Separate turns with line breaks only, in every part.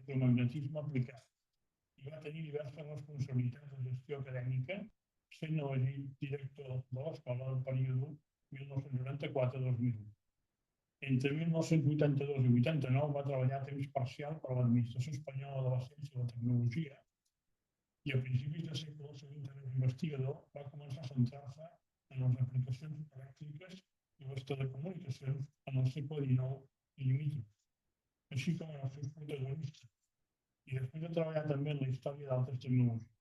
electromagnetisme aplicat i va tenir diverses responsabilitats de gestió acadèmica, sent elegit director de l'escola del període 1994-2001. Entre 1982 i 89 va treballar a temps parcial per l'Administració Espanyola de la Ciència i la Tecnologia i a principis de segle el seu interès investigador va començar a centrar-se en les aplicacions elèctriques i les telecomunicacions en el segle XIX i limítrof, així com en els seus protagonistes, i després de treballar també en la història d'altres tecnologies.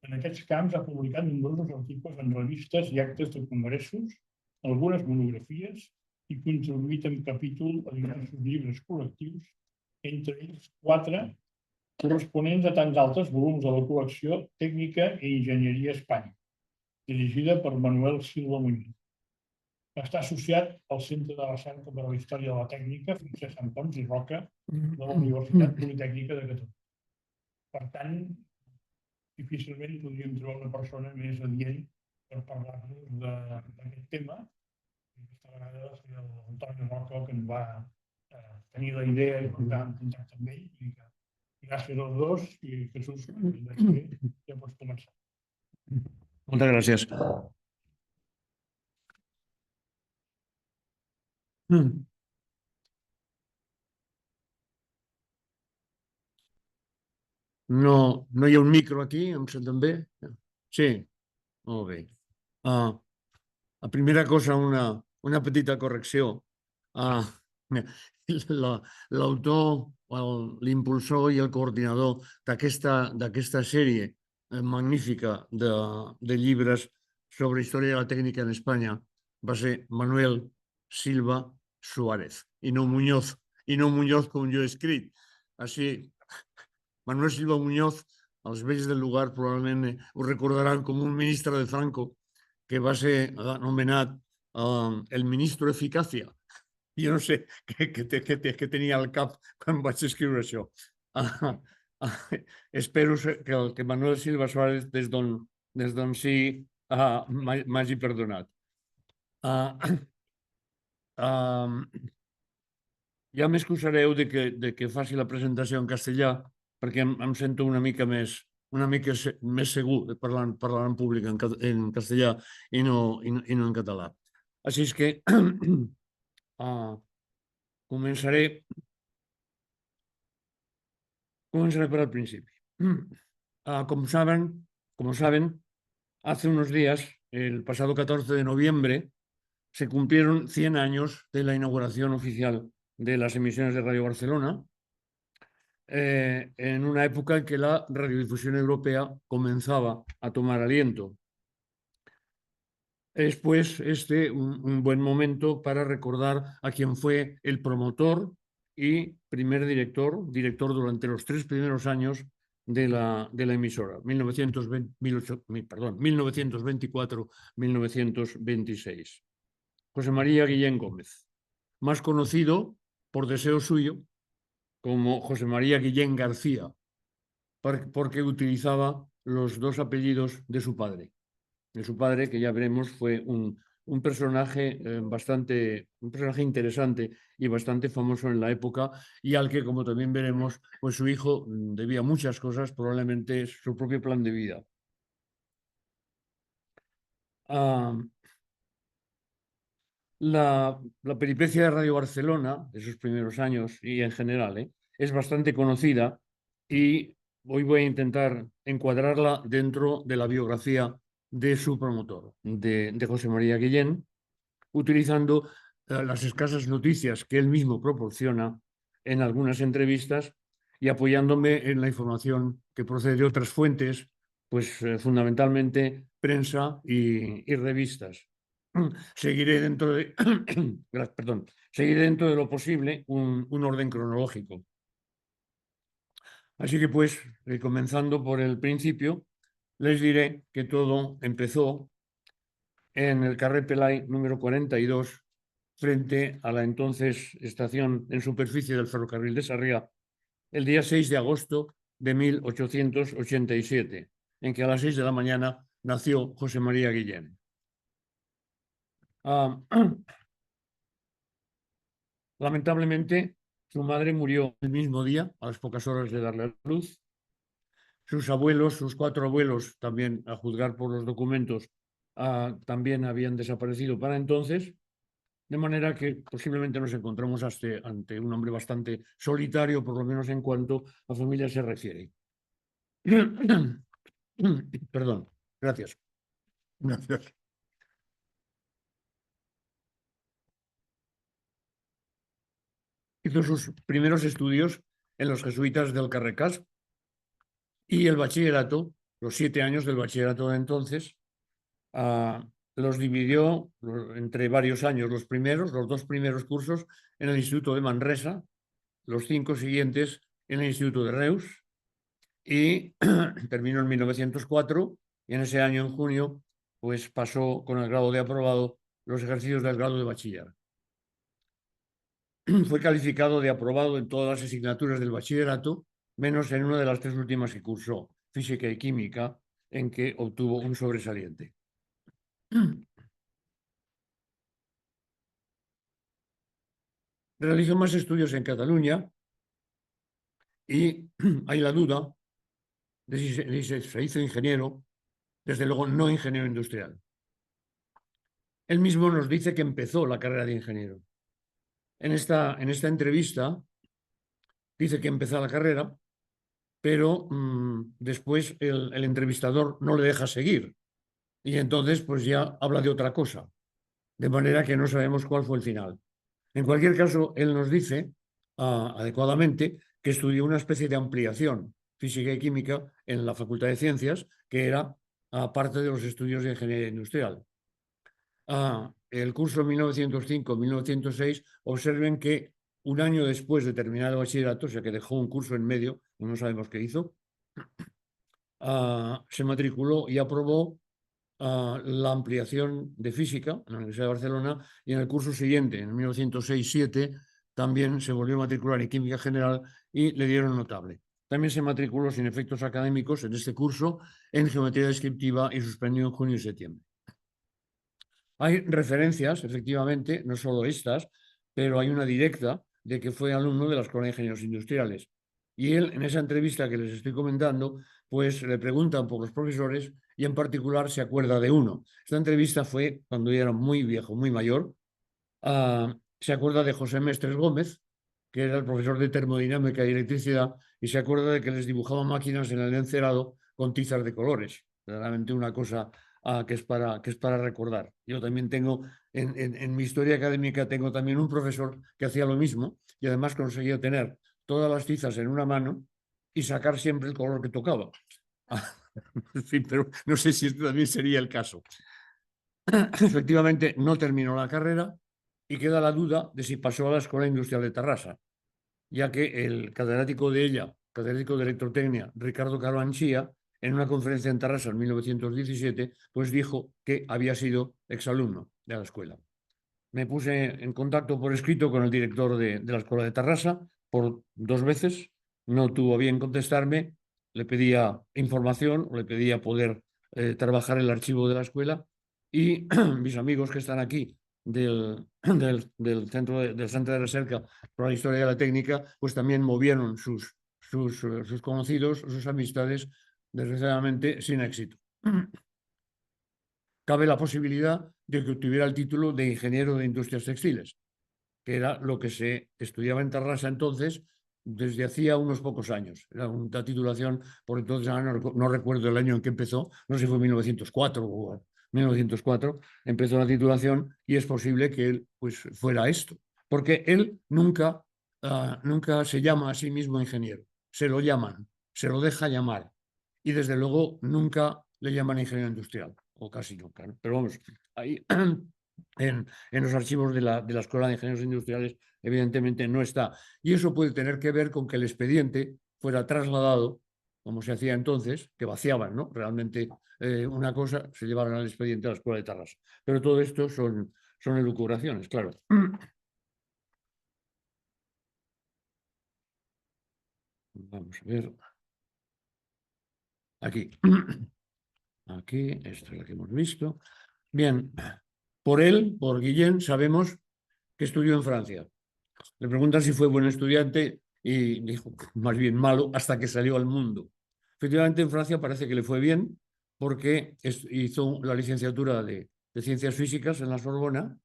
En aquests camps ha publicat nombrosos articles en revistes i actes de congressos, algunes monografies i contribuït en capítol a diversos llibres col·lectius, entre ells 4 corresponents a tants altres volums de la col·lecció Tècnica i Enginyeria a Espanya, dirigida per Manuel Silva Muñoz. Està associat al Centre de Recerca per a la Història de la Tècnica Francesc Pons i Roca de la Universitat Politècnica de Catalunya. Per tant, difícilment podríem trobar una persona més adient per parlar-nos d'aquest tema. Aquesta vegada va ser l'Antoni Roca que ens va tenir la idea i portar en contacte amb ell. Gràcies als dos i Jesús, ja pots començar.
Moltes gràcies. No hi ha un micro aquí, em senten bé? Sí, molt bé. La primera cosa, una petita correcció. L'autor, l'impulsor i el coordinador d'aquesta sèrie magnífica de llibres sobre història de la tècnica en Espanya va ser Manuel Silva Suárez i no Muñoz com jo he escrit. Així, Manuel Silva Muñoz, els vells del lugar probablement ho recordaran com un ministre de Franco que va ser anomenat el ministro Eficacia. Jo no sé què tenia al cap quan vaig escriure això. Espero que Manuel Silva Suárez des d'on sí m'hagi perdonat. Ja m'excusareu de que faci la presentació en castellà perquè em sento una mica més segur parlant en públic en castellà i no en català. Així és que començaré por el principio. Como saben, hace unos días, el pasado 14 de noviembre, se cumplieron 100 años de la inauguración oficial de las emisiones de Radio Barcelona, en una época en que la radiodifusión europea comenzaba a tomar aliento. Es pues un buen momento para recordar a quien fue el promotor y primer director durante los 3 primeros años de la emisora, 1924-1926. José María Guillén Gómez, más conocido por deseo suyo como José María Guillén García, porque utilizaba los 2 apellidos de su padre. Que ya veremos fue un personaje un personaje interesante y bastante famoso en la época, y al que, como también veremos, pues su hijo debía muchas cosas, probablemente su propio plan de vida. La peripecia de Radio Barcelona, de sus primeros años y en general, es bastante conocida, y hoy voy a intentar encuadrarla dentro de la biografía de su promotor, de José María Guillén, utilizando las escasas noticias que él mismo proporciona en algunas entrevistas y apoyándome en la información que procede de otras fuentes, pues fundamentalmente prensa y revistas. Seguiré dentro de lo posible un orden cronológico. Así que pues, comenzando por el principio, les diré que todo empezó en el Carrer Pelai número 42, frente a la entonces estación en superficie del ferrocarril de Sarriá, el día 6 de agosto de 1887, en que a las 6 de la mañana nació José María Guillén. Lamentablemente, Su madre murió el mismo día, a las pocas horas de darle a luz. Sus abuelos, sus 4 abuelos, también a juzgar por los documentos, también habían desaparecido para entonces, de manera que posiblemente nos encontramos ante un hombre bastante solitario, por lo menos en cuanto a familia se refiere. Perdón, gracias. Gracias. Hizo sus primeros estudios en los jesuitas del Carrecas y el bachillerato, los 7 años del bachillerato de entonces, los dividió entre varios años. Los 2 primeros cursos en el Instituto de Manresa, los 5 siguientes en el Instituto de Reus, y terminó en 1904, y en ese año, en junio, pues pasó con el grado de aprobado los ejercicios del grado de bachiller. Fue calificado de aprobado en todas las asignaturas del bachillerato, menos en una de las 3 últimas que cursó, física y química, en que obtuvo un sobresaliente. Realizó más estudios en Cataluña y hay la duda de si se hizo ingeniero, desde luego no ingeniero industrial. Él mismo nos dice que empezó la carrera de ingeniero. En esta entrevista dice que empezó la carrera, pero después el entrevistador no le deja seguir. Y entonces pues ya habla de otra cosa, de manera que no sabemos cuál fue el final. En cualquier caso, él nos dice adecuadamente que estudió una especie de ampliación física y química en la Facultad de Ciencias, que era parte de los estudios de ingeniería industrial. El curso 1905-1906, observen que un año después de terminar el bachillerato, o sea que dejó un curso en medio, no sabemos qué hizo, se matriculó y aprobó la ampliación de física en la Universidad de Barcelona, y en el curso siguiente, en 1906-07, también se volvió a matricular en química general y le dieron notable. También se matriculó sin efectos académicos en este curso en geometría descriptiva y suspendió en junio y septiembre. Hay referencias, efectivamente, no solo estas, pero hay una directa de que fue alumno de la Escuela de Ingenieros Industriales. Y él, en esa entrevista que les estoy comentando, pues le preguntan por los profesores y en particular se acuerda de uno. Esta entrevista fue cuando yo era muy viejo, muy mayor. Se acuerda de José Mestres Gómez, que era el profesor de termodinámica y electricidad, y se acuerda de que les dibujaba máquinas en el encerado con tizas de colores. Realmente una cosa que es para recordar. Yo también tengo, en mi historia académica, tengo también un profesor que hacía lo mismo y además conseguía tener todas las tizas en una mano y sacar siempre el color que tocaba. En fin, pero no sé si este también sería el caso. Efectivamente, no terminó la carrera y queda la duda de si pasó a la Escuela Industrial de Tarrasa, ya que el catedrático de ella, catedrático de Electrotecnia, Ricardo Carabanchía, en una conferencia en Tarrasa en 1917, pues dijo que había sido exalumno de la escuela. Me puse en contacto por escrito con el director de la Escuela de Tarrasa por 2 veces, no tuvo bien contestarme, le pedía información, le pedía poder trabajar el archivo de la escuela, y mis amigos que están aquí del Centro de Recerca por la Historia de la Técnica, pues también movieron sus conocidos, sus amistades, desgraciadamente sin éxito. Cabe la posibilidad de que obtuviera el título de ingeniero de industrias textiles, que era lo que se estudiaba en Tarrasa entonces desde hacía unos pocos años. Era una titulación, por entonces no recuerdo el año en que empezó, no sé si fue 1904 o 1904, empezó la titulación, y es posible que él pues fuera esto, porque él nunca se llama a sí mismo ingeniero, se lo llaman, se lo deja llamar, y desde luego nunca le llaman ingeniero industrial, o casi nunca, ¿no? Pero vamos, ahí en los archivos de la Escuela de Ingenieros Industriales evidentemente no está. Y eso puede tener que ver con que el expediente fuera trasladado, como se hacía entonces, que vaciaban, ¿no? Realmente una cosa se llevaron al expediente a la Escuela de Tarrasa. Pero todo esto son elucubraciones, claro. Vamos a ver. Aquí. Aquí, esta es la que hemos visto. Bien, por él, por Guillén, sabemos que estudió en Francia. Le preguntan si fue buen estudiante y dijo, más bien malo, hasta que salió al mundo. Efectivamente, en Francia parece que le fue bien porque hizo la licenciatura de Ciencias Físicas en la Sorbona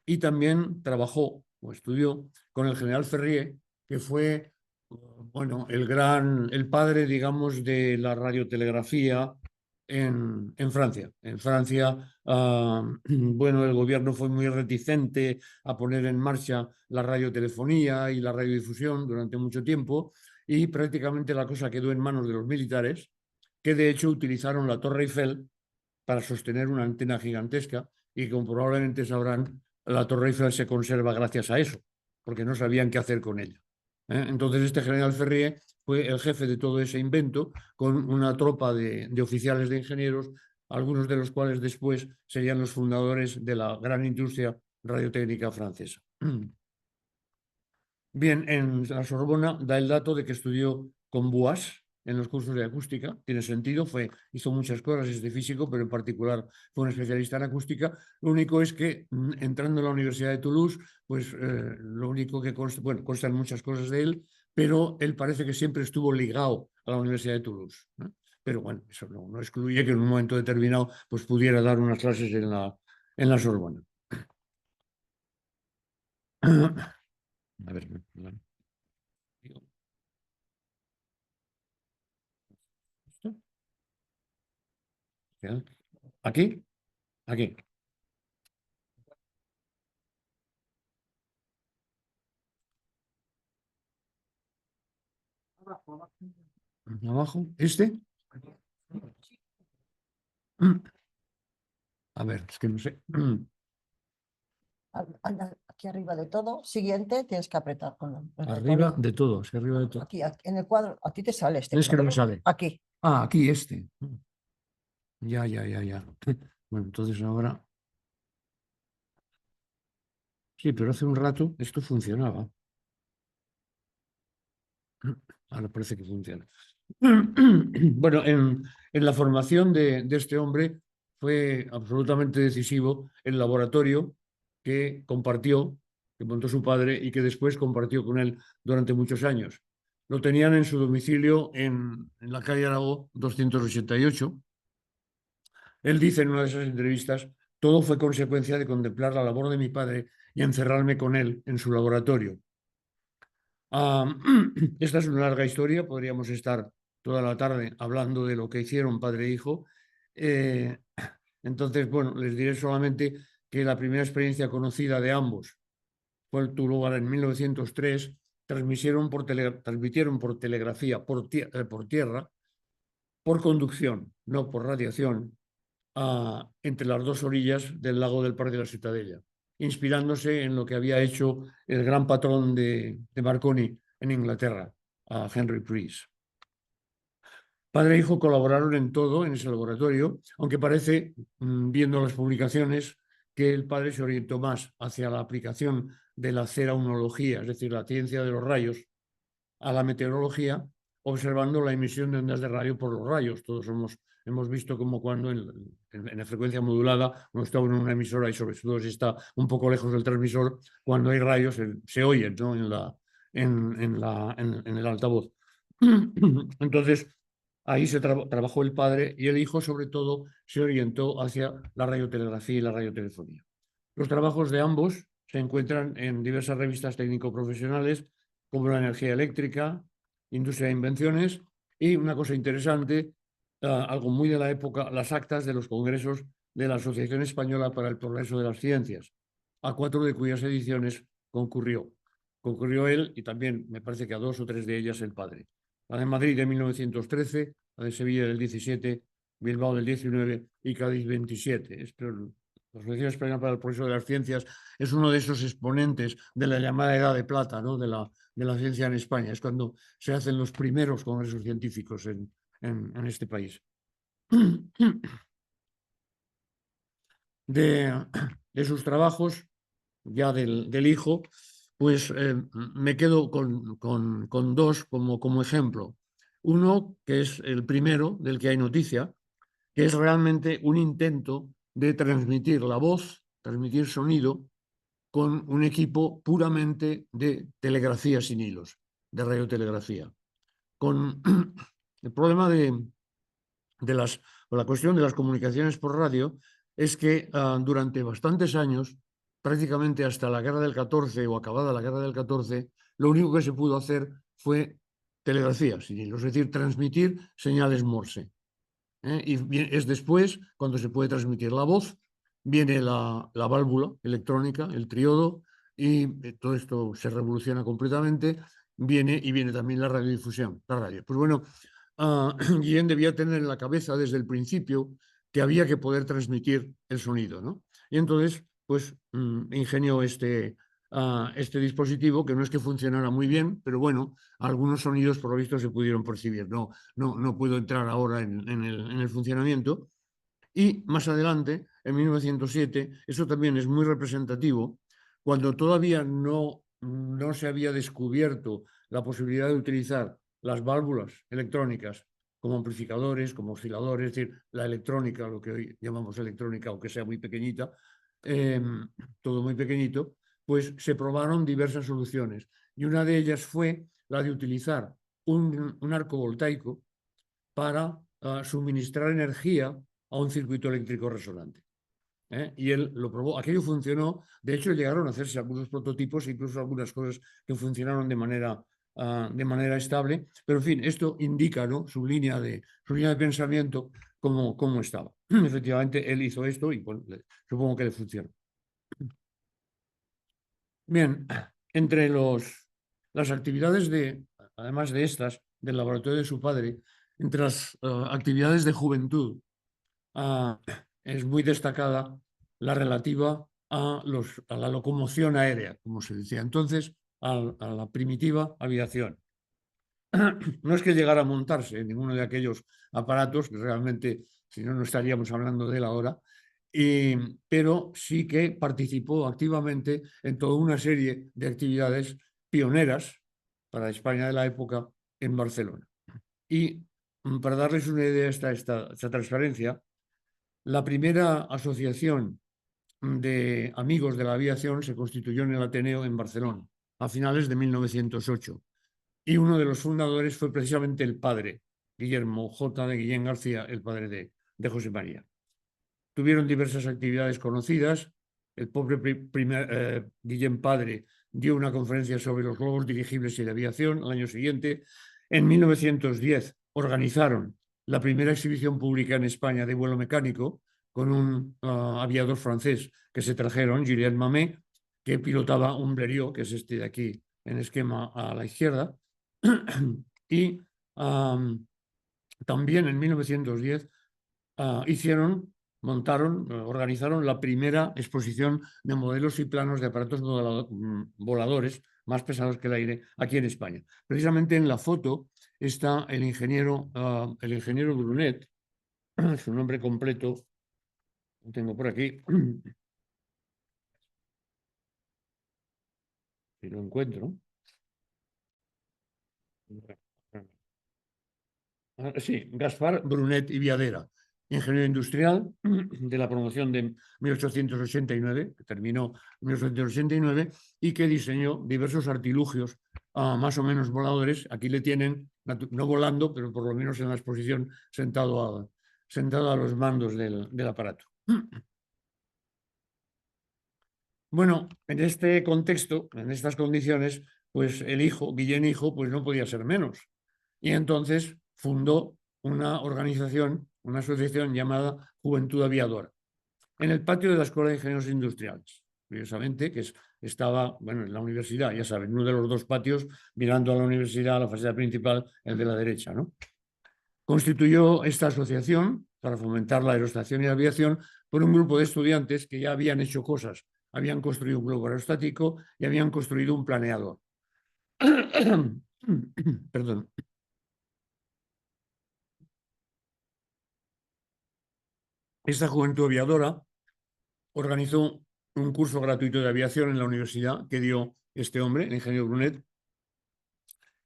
y también trabajó o estudió con el general Ferrier, que fue, bueno, el padre, digamos, de la radiotelegrafía en Francia. En Francia, bueno, el gobierno fue muy reticente a poner en marcha la radiotelefonía y la radiodifusión durante mucho tiempo y prácticamente la cosa quedó en manos de los militares, que de hecho utilizaron la Torre Eiffel para sostener una antena gigantesca y como probablemente sabrán, la Torre Eiffel se conserva gracias a eso, porque no sabían qué hacer con ella. Entonces este general Ferrier fue el jefe de todo ese invento con una tropa de oficiales de ingenieros, algunos de los cuales después serían los fundadores de la gran industria radiotécnica francesa. Bien, en la Sorbona da el dato de que estudió con Buas en los cursos de acústica. Tiene sentido, hizo muchas cosas, es de físico, pero en particular fue un especialista en acústica. Lo único es que entrando en la Universidad de Toulouse, pues lo único que consta, bueno, constan muchas cosas de él, pero él parece que siempre estuvo ligado a la Universidad de Toulouse, ¿no? Pero bueno, eso no excluye que en un momento determinado pues pudiera dar unas clases en la Sorbona. A ver, ¿aquí? Aquí. Abajo. ¿Este? A ver, es que no sé.
Aquí arriba de todo. Siguiente, tienes que apretar con el
Arriba
ratón.
de todo, es arriba de todo.
Aquí, en el cuadro, a ti te sale este
Es que no me
cuadro.
sale.
Aquí.
Ah, aquí este. Ya. Bueno, entonces ahora. Sí, pero hace un rato esto funcionaba. Ahora parece que funciona. Bueno, en la formación de este hombre fue absolutamente decisivo el laboratorio que compartió, que montó su padre y que después compartió con él durante muchos años. Lo tenían en su domicilio en la calle Aragó 288. Él dice en una de esas entrevistas, todo fue consecuencia de contemplar la labor de mi padre y encerrarme con él en su laboratorio. Esta es una larga historia, podríamos estar toda la tarde hablando de lo que hicieron padre e hijo. Entonces, bueno, les diré solamente que la primera experiencia conocida de ambos tuvo lugar en 1903, transmitieron por telegrafía por tierra, por conducción, no por radiación, entre las dos orillas del lago del Parque de la Ciutadella, inspirándose en lo que había hecho el gran patrón de Marconi en Inglaterra, a Henry Pryce. Padre e hijo colaboraron en todo en ese laboratorio, aunque parece, viendo las publicaciones, que el padre se orientó más hacia la aplicación de la ceraunología, es decir, la ciencia de los rayos, a la meteorología, observando la emisión de ondas de radio por los rayos. Todos hemos visto como cuando en la frecuencia modulada uno está en una emisora y sobre todo si está un poco lejos del transmisor, cuando hay rayos se oyen, ¿no? en el altavoz. Entonces, ahí se trabajó el padre y el hijo, sobre todo, se orientó hacia la radiotelegrafía y la radiotelefonía. Los trabajos de ambos se encuentran en diversas revistas técnico-profesionales, como La Energía Eléctrica, Industria de Invenciones, y una cosa interesante, algo muy de la época, las actas de los congresos de la Asociación Española para el Progreso de las Ciencias, a 4 de cuyas ediciones concurrió. Concurrió él y también me parece que a 2 o 3 de ellas el padre. La de Madrid de 1913, la de Sevilla del 17, Bilbao del 19 y Cádiz 27. La Asociación Española para el Progreso de las Ciencias es uno de esos exponentes de la llamada Edad de Plata, ¿no? de la ciencia en España. Es cuando se hacen los primeros congresos científicos en este país. De sus trabajos, ya del hijo, pues me quedo con dos como ejemplo. Uno, que es el primero del que hay noticia, que es realmente un intento de transmitir la voz, transmitir sonido con un equipo puramente de telegrafía sin hilos, de radiotelegrafía. Con el problema de la cuestión de las comunicaciones por radio es que durante bastantes años, prácticamente hasta la guerra del 14 o acabada la guerra del 14, lo único que se pudo hacer fue telegrafía sin hilos, es decir, transmitir señales Morse. Y es después cuando se puede transmitir la voz, viene la válvula electrónica, el triodo, y todo esto se revoluciona completamente, viene también la radiodifusión, la radio. Pues bueno, Guillén debía tener en la cabeza desde el principio que había que poder transmitir el sonido, ¿no? Y entonces, pues, ingenió este dispositivo, que no es que funcionara muy bien, pero bueno, algunos sonidos por lo visto se pudieron percibir. No puedo entrar ahora en el funcionamiento. Y más adelante, en 1907, eso también es muy representativo, cuando todavía no se había descubierto la posibilidad de utilizar las válvulas electrónicas como amplificadores, como osciladores, es decir, la electrónica, lo que hoy llamamos electrónica, aunque sea muy pequeñita, todo muy pequeñito, pues se probaron diversas soluciones. Y una de ellas fue la de utilizar un arco voltaico para suministrar energía a un circuito eléctrico resonante. Y él lo probó. Aquello funcionó. De hecho, llegaron a hacerse algunos prototipos, incluso algunas cosas que funcionaron de manera estable. Pero, en fin, esto indica, ¿no?, su línea de pensamiento, cómo estaba. Efectivamente, él hizo esto y bueno, supongo que le funcionó. Bien, entre las actividades además de estas, del laboratorio de su padre, entre las actividades de juventud, es muy destacada la relativa a la locomoción aérea, como se decía entonces, a la primitiva aviación. No es que llegara a montarse en ninguno de aquellos aparatos, que realmente, si no, no estaríamos hablando de él ahora, pero sí que participó activamente en toda una serie de actividades pioneras para España de la época en Barcelona. Y para darles una idea de esta transparencia, la primera asociación de amigos de la aviación se constituyó en el Ateneo en Barcelona a finales de 1908. Y uno de los fundadores fue precisamente el padre, Guillermo J. de Guillén García, el padre de José María. Tuvieron diversas actividades conocidas. El pobre Guillén padre dio una conferencia sobre los globos dirigibles y la aviación al año siguiente. En 1910 organizaron la primera exhibición pública en España de vuelo mecánico con un aviador francés que se trajeron, Julien Mamé, que pilotaba un Blériot, que es este de aquí en esquema a la izquierda. Y también en 1910 organizaron la primera exposición de modelos y planos de aparatos voladores más pesados que el aire aquí en España. Precisamente en la foto está el ingeniero Brunet, su nombre completo, lo tengo por aquí, si lo encuentro. Sí, Gaspar Brunet y Viadera, ingeniero industrial de la promoción de 1889, que terminó en 1889, y que diseñó diversos artilugios más o menos voladores. Aquí le tienen, no volando, pero por lo menos en la exposición, sentado a los mandos del aparato. Bueno, en este contexto, en estas condiciones, pues el hijo, Guillén hijo, pues no podía ser menos. Y entonces fundó una organización, una asociación llamada Juventud Aviadora, en el patio de la Escuela de Ingenieros Industriales, curiosamente, que estaba, bueno, en la universidad, ya saben, uno de los dos patios mirando a la universidad, a la fachada principal, el de la derecha, ¿no? Constituyó esta asociación para fomentar la aerostación y la aviación por un grupo de estudiantes que ya habían hecho cosas. Habían construido un globo aerostático y habían construido un planeador. Perdón. Esta juventud aviadora organizó un curso gratuito de aviación en la universidad que dio este hombre, el ingeniero Brunet,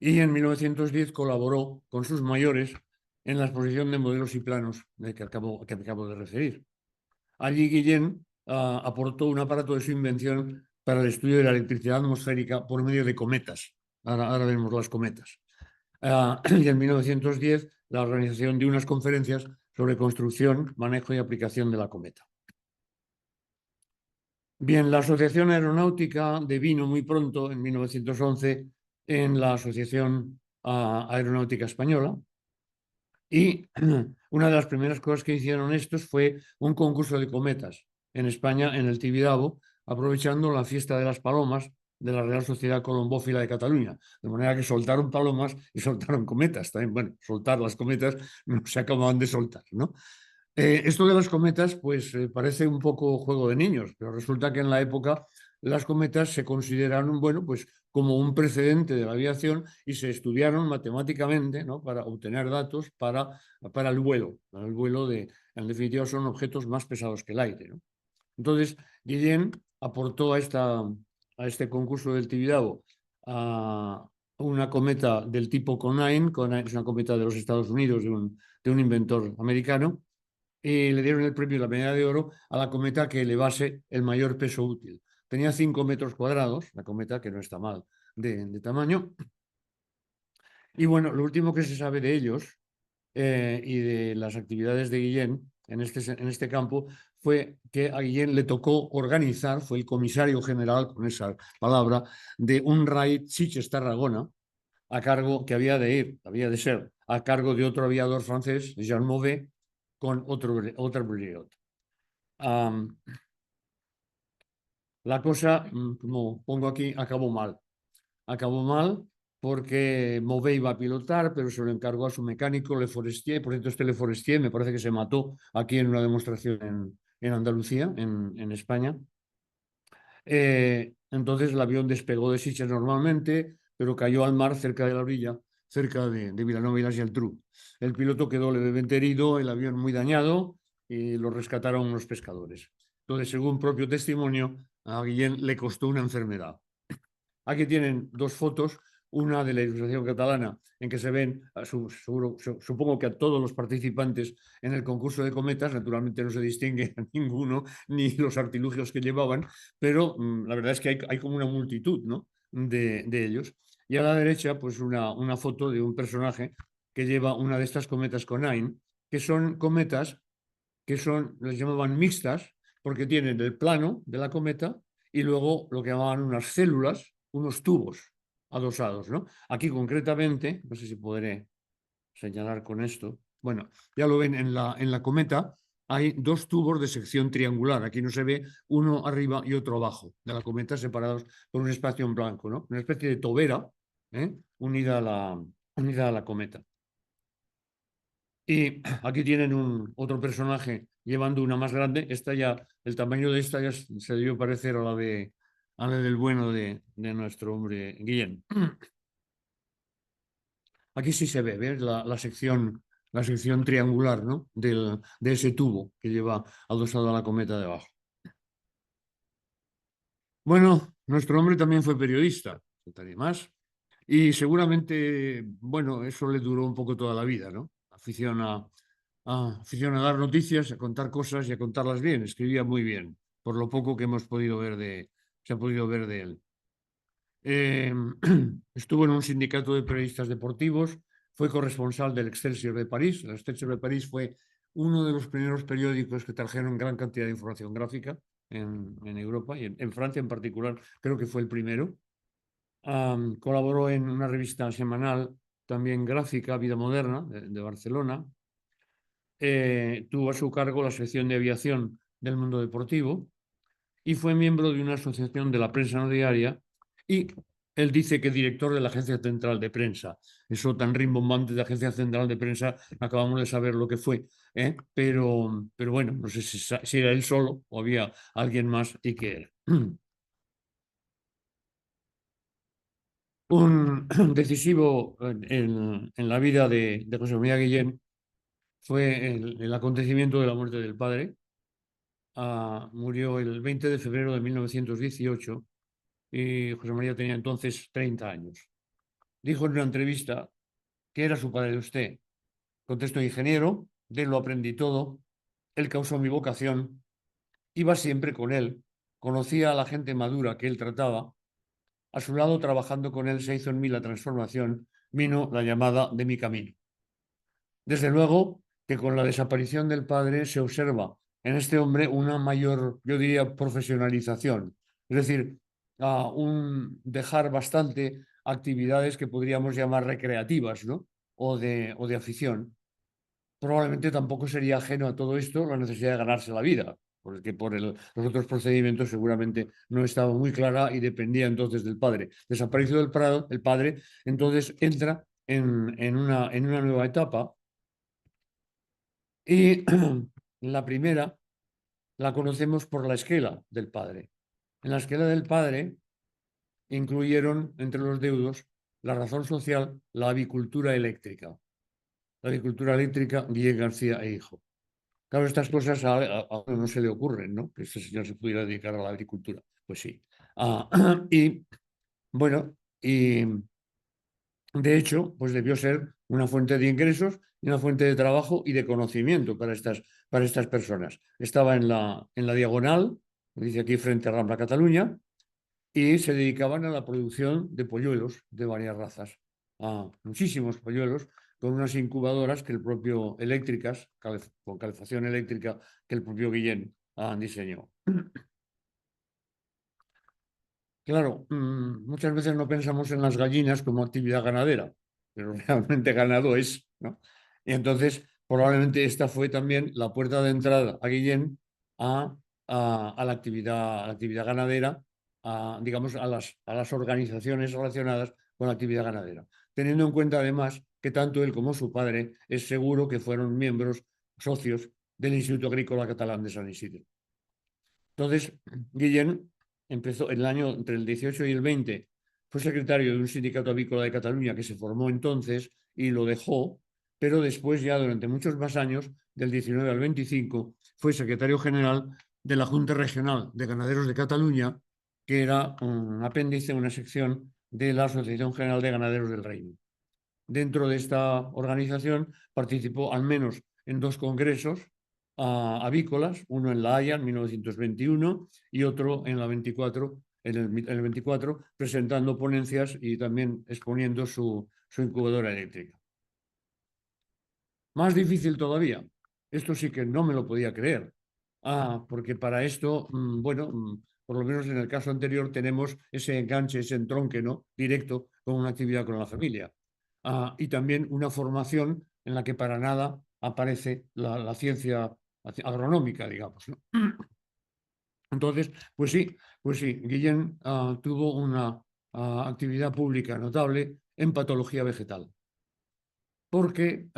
y en 1910 colaboró con sus mayores en la exposición de modelos y planos que acabo de referir. Allí Guillén aportó un aparato de su invención para el estudio de la electricidad atmosférica por medio de cometas. Ahora vemos las cometas. Y en 1910 la organización de unas conferencias sobre construcción, manejo y aplicación de la cometa. Bien, la Asociación Aeronáutica devino muy pronto, en 1911, en la Asociación Aeronáutica Española. Y una de las primeras cosas que hicieron estos fue un concurso de cometas en España, en el Tibidabo, aprovechando la fiesta de las palomas de la Real Sociedad Colombófila de Cataluña. De manera que soltaron palomas y soltaron cometas también. Bueno, soltar las cometas no se acababan de soltar, ¿no? Esto de las cometas, pues parece un poco juego de niños, pero resulta que en la época las cometas se consideraron, bueno, pues como un precedente de la aviación y se estudiaron matemáticamente, ¿no? Para obtener datos para el vuelo. Para el vuelo en definitiva, son objetos más pesados que el aire, ¿no? Entonces, Guillén aportó a este concurso del Tibidabo a una cometa del tipo Conine. Conine es una cometa de los Estados Unidos, de un inventor americano, y le dieron el premio y la medalla de oro a la cometa que elevase el mayor peso útil. Tenía 5 metros cuadrados, la cometa, que no está mal de tamaño. Y bueno, lo último que se sabe de ellos y de las actividades de Guillén en este campo fue que a Guillén le tocó organizar, fue el comisario general, con esa palabra, de un raid Sitges-Tarragona, a cargo, que había de ser a cargo de otro aviador francés, Jean Mauvet, con otra Blériot. La cosa, como pongo aquí, acabó mal. Acabó mal porque Mauvet iba a pilotar, pero se lo encargó a su mecánico, Le Forestier. Por cierto, este Le Forestier me parece que se mató aquí en una demostración en Andalucía, en España. Entonces el avión despegó de Sitges normalmente, pero cayó al mar cerca de la orilla, cerca de Vilanova y la Geltrú. El piloto quedó levemente herido, el avión muy dañado, y lo rescataron los pescadores. Entonces, según propio testimonio, a Guillén le costó una enfermedad. Aquí tienen dos fotos, una de la Ilustración Catalana, en que se ven, supongo que a todos los participantes en el concurso de cometas. Naturalmente no se distingue a ninguno, ni los artilugios que llevaban, pero la verdad es que hay como una multitud, ¿no? de ellos. Y a la derecha, pues una foto de un personaje que lleva una de estas cometas Conine, que son cometas que les llamaban mixtas, porque tienen el plano de la cometa y luego lo que llamaban unas células, unos tubos adosados, ¿no? Aquí concretamente, no sé si podré señalar con esto, bueno, ya lo ven en la cometa, hay dos tubos de sección triangular. Aquí no se ve, uno arriba y otro abajo de la cometa, separados por un espacio en blanco, ¿no? Una especie de tobera unida a la cometa. Y aquí tienen otro personaje llevando una más grande. El tamaño de esta ya se debió parecer a la del bueno de nuestro hombre Guillén. Aquí sí se ve, ¿ves? La sección triangular, ¿no? de ese tubo que lleva adosado a la cometa debajo. Bueno, nuestro hombre también fue periodista, faltaría más. Y seguramente, bueno, eso le duró un poco toda la vida, ¿no? Afición a dar noticias, a contar cosas y a contarlas bien. Escribía muy bien, por lo poco que se ha podido ver de él. Estuvo en un sindicato de periodistas deportivos, fue corresponsal del Excelsior de París. El Excelsior de París fue uno de los primeros periódicos que trajeron gran cantidad de información gráfica en Europa, y en Francia en particular creo que fue el primero. Colaboró en una revista semanal también gráfica, Vida Moderna, de Barcelona. Tuvo a su cargo la sección de aviación del Mundo Deportivo y fue miembro de una asociación de la prensa no diaria, y él dice que director de la Agencia Central de Prensa. Eso tan rimbombante de Agencia Central de Prensa, acabamos de saber lo que fue, pero bueno, no sé si era él solo o había alguien más y que era. Un decisivo en la vida de José María Guillén fue el acontecimiento de la muerte del padre. Murió el 20 de febrero de 1918 y José María tenía entonces 30 años. Dijo en una entrevista: ¿qué era su padre de usted? Contestó: ingeniero, de él lo aprendí todo, él causó mi vocación, iba siempre con él, conocía a la gente madura que él trataba, a su lado, trabajando con él, se hizo en mí la transformación, vino la llamada de mi camino. Desde luego que con la desaparición del padre se observa en este hombre una mayor, yo diría, profesionalización. Es decir, un dejar bastante actividades que podríamos llamar recreativas, ¿no? o de afición. Probablemente tampoco sería ajeno a todo esto la necesidad de ganarse la vida, porque los otros procedimientos seguramente no estaba muy clara y dependía entonces del padre. Desapareció el padre, entonces entra en una nueva etapa y la primera la conocemos por la esquela del padre. En la esquela del padre incluyeron entre los deudos la razón social, la avicultura eléctrica. La avicultura eléctrica, Guillén García e hijo. Claro, estas cosas a uno no se le ocurren, ¿no? Que este señor se pudiera dedicar a la agricultura. Pues sí. Y bueno, y de hecho, pues debió ser una fuente de ingresos y una fuente de trabajo y de conocimiento para estas personas. Estaba en la diagonal, dice aquí frente a Rambla Cataluña, y se dedicaban a la producción de polluelos de varias razas. Muchísimos polluelos con unas incubadoras que el propio eléctricas, con calefacción eléctrica, que el propio Guillén diseñó. Claro, muchas veces no pensamos en las gallinas como actividad ganadera, pero realmente ganado es, ¿no? Y entonces, probablemente esta fue también la puerta de entrada a Guillén a la actividad ganadera, digamos, a las organizaciones relacionadas con la actividad ganadera. Teniendo en cuenta, además, que tanto él como su padre es seguro que fueron miembros, socios del Instituto Agrícola Catalán de San Isidro. Entonces, Guillén empezó en el año entre el 18 y el 20, fue secretario de un sindicato avícola de Cataluña que se formó entonces y lo dejó, pero después ya durante muchos más años, del 19 al 25, fue secretario general de la Junta Regional de Ganaderos de Cataluña, que era un apéndice, una sección de la Asociación General de Ganaderos del Reino. Dentro de esta organización participó al menos en 2 congresos avícolas, uno en La Haya en 1921 y otro en la 24, en el 24, presentando ponencias y también exponiendo su incubadora eléctrica. Más difícil todavía, esto sí que no me lo podía creer, porque para esto, bueno, por lo menos en el caso anterior tenemos ese enganche, ese entronque, ¿no?, directo con una actividad con la familia. Y también una formación en la que para nada aparece la ciencia agronómica, digamos, ¿no? Entonces, pues sí, Guillén tuvo una actividad pública notable en patología vegetal, porque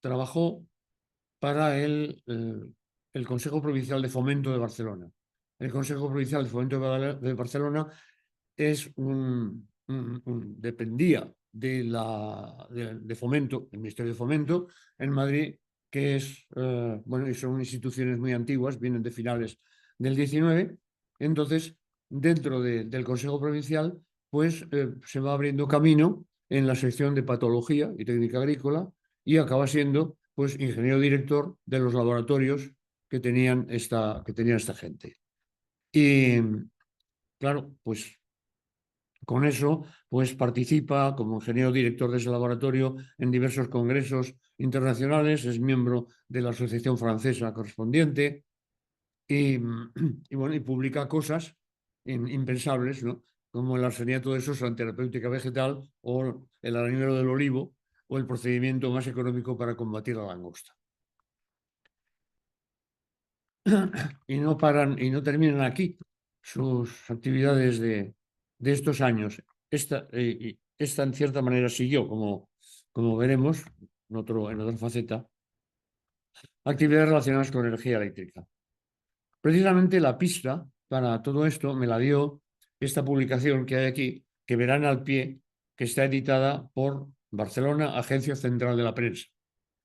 trabajó para el Consejo Provincial de Fomento de Barcelona. El Consejo Provincial de Fomento de Barcelona dependía de Fomento, el Ministerio de Fomento en Madrid, que es, bueno, y son instituciones muy antiguas, vienen de finales del 19. Entonces, dentro del Consejo Provincial, pues se va abriendo camino en la sección de Patología y Técnica Agrícola y acaba siendo, pues, ingeniero director de los laboratorios que tenían esta gente. Y, claro, pues con eso, pues participa como ingeniero director de ese laboratorio en diversos congresos internacionales, es miembro de la Asociación Francesa correspondiente y bueno, y publica cosas impensables, ¿no?, como el arseniato de sosa en terapéutica vegetal o el arenero del olivo o el procedimiento más económico para combatir la langosta. Y no terminan aquí sus actividades de estos años. Esta en cierta manera siguió, como veremos en otra faceta, actividades relacionadas con energía eléctrica. Precisamente la pista para todo esto me la dio esta publicación que hay aquí, que verán al pie, que está editada por Barcelona, Agencia Central de la Prensa.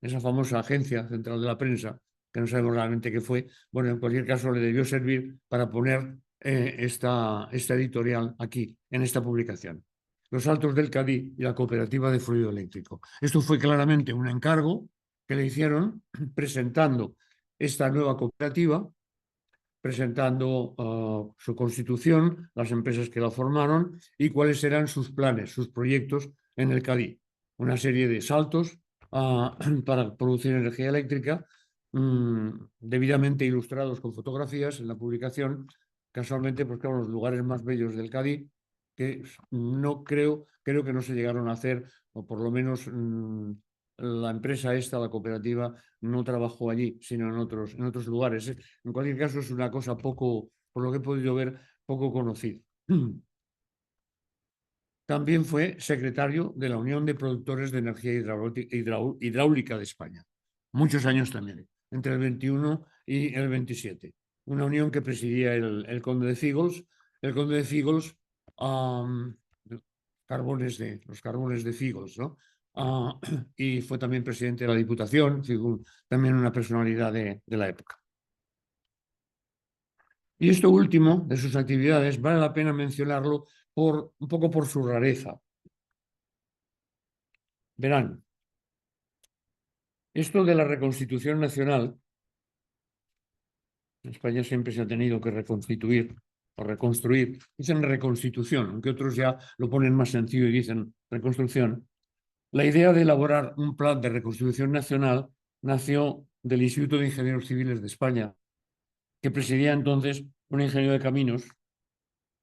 Esa famosa Agencia Central de la Prensa, que no sabemos realmente qué fue. Bueno, en cualquier caso le debió servir para poner esta editorial aquí, en esta publicación. Los Altos del Cadí y la Cooperativa de Fluido Eléctrico. Esto fue claramente un encargo que le hicieron presentando esta nueva cooperativa presentando su constitución, las empresas que la formaron y cuáles eran sus planes, sus proyectos en el Cadí. Una serie de saltos para producir energía eléctrica, debidamente ilustrados con fotografías en la publicación. Casualmente, pues claro, los lugares más bellos del Cadí, que no creo que no se llegaron a hacer, o por lo menos la empresa esta, la cooperativa, no trabajó allí, sino en otros lugares. En cualquier caso, es una cosa poco, por lo que he podido ver, poco conocida. También fue secretario de la Unión de Productores de Energía Hidráulica de España. Muchos años también, entre el 21 y el 27. Una unión que presidía el conde de Fígols. El conde de Fígols, los carbones de Fígols, ¿no? Y fue también presidente de la Diputación, también una personalidad de la época. Y esto último de sus actividades vale la pena mencionarlo un poco por su rareza. Verán, esto de la reconstitución nacional, en España siempre se ha tenido que reconstituir o reconstruir, dicen reconstitución, aunque otros ya lo ponen más sencillo y dicen reconstrucción. La idea de elaborar un plan de reconstrucción nacional nació del Instituto de Ingenieros Civiles de España, que presidía entonces un ingeniero de caminos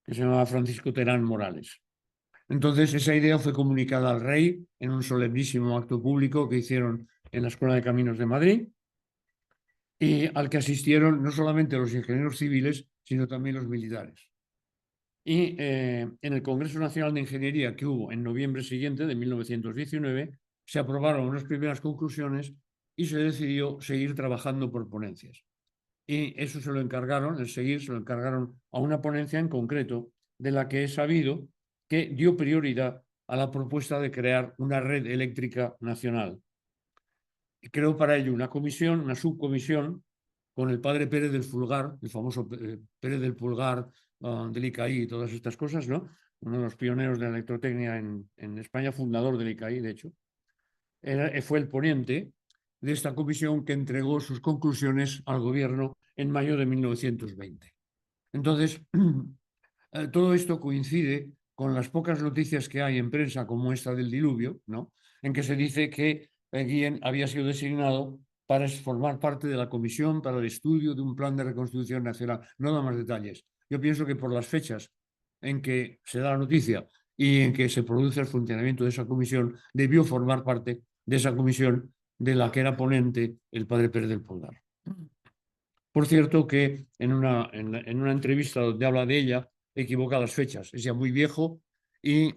que se llamaba Francisco Terán Morales. Entonces, esa idea fue comunicada al rey en un solemnísimo acto público que hicieron en la Escuela de Caminos de Madrid y al que asistieron no solamente los ingenieros civiles, sino también los militares. Y en el Congreso Nacional de Ingeniería que hubo en noviembre siguiente de 1919, se aprobaron unas primeras conclusiones y se decidió seguir trabajando por ponencias. Y eso se lo encargaron a una ponencia en concreto, de la que he sabido que dio prioridad a la propuesta de crear una red eléctrica nacional. Y creó para ello una comisión, una subcomisión, con el padre Pérez del Pulgar, el famoso Pérez del Pulgar, del ICAI y todas estas cosas, ¿no? Uno de los pioneros de la electrotecnia en España, fundador del ICAI, de hecho. Fue el ponente de esta comisión que entregó sus conclusiones al gobierno en mayo de 1920. Entonces, todo esto coincide con las pocas noticias que hay en prensa, como esta del diluvio, ¿no? En que se dice que Guillén había sido designado para formar parte de la comisión para el estudio de un plan de reconstrucción nacional. No da más detalles. Yo pienso que por las fechas en que se da la noticia y en que se produce el funcionamiento de esa comisión, debió formar parte de esa comisión de la que era ponente el padre Pérez del Pulgar. Por cierto que en una entrevista donde habla de ella, equivoca las fechas. Es ya muy viejo y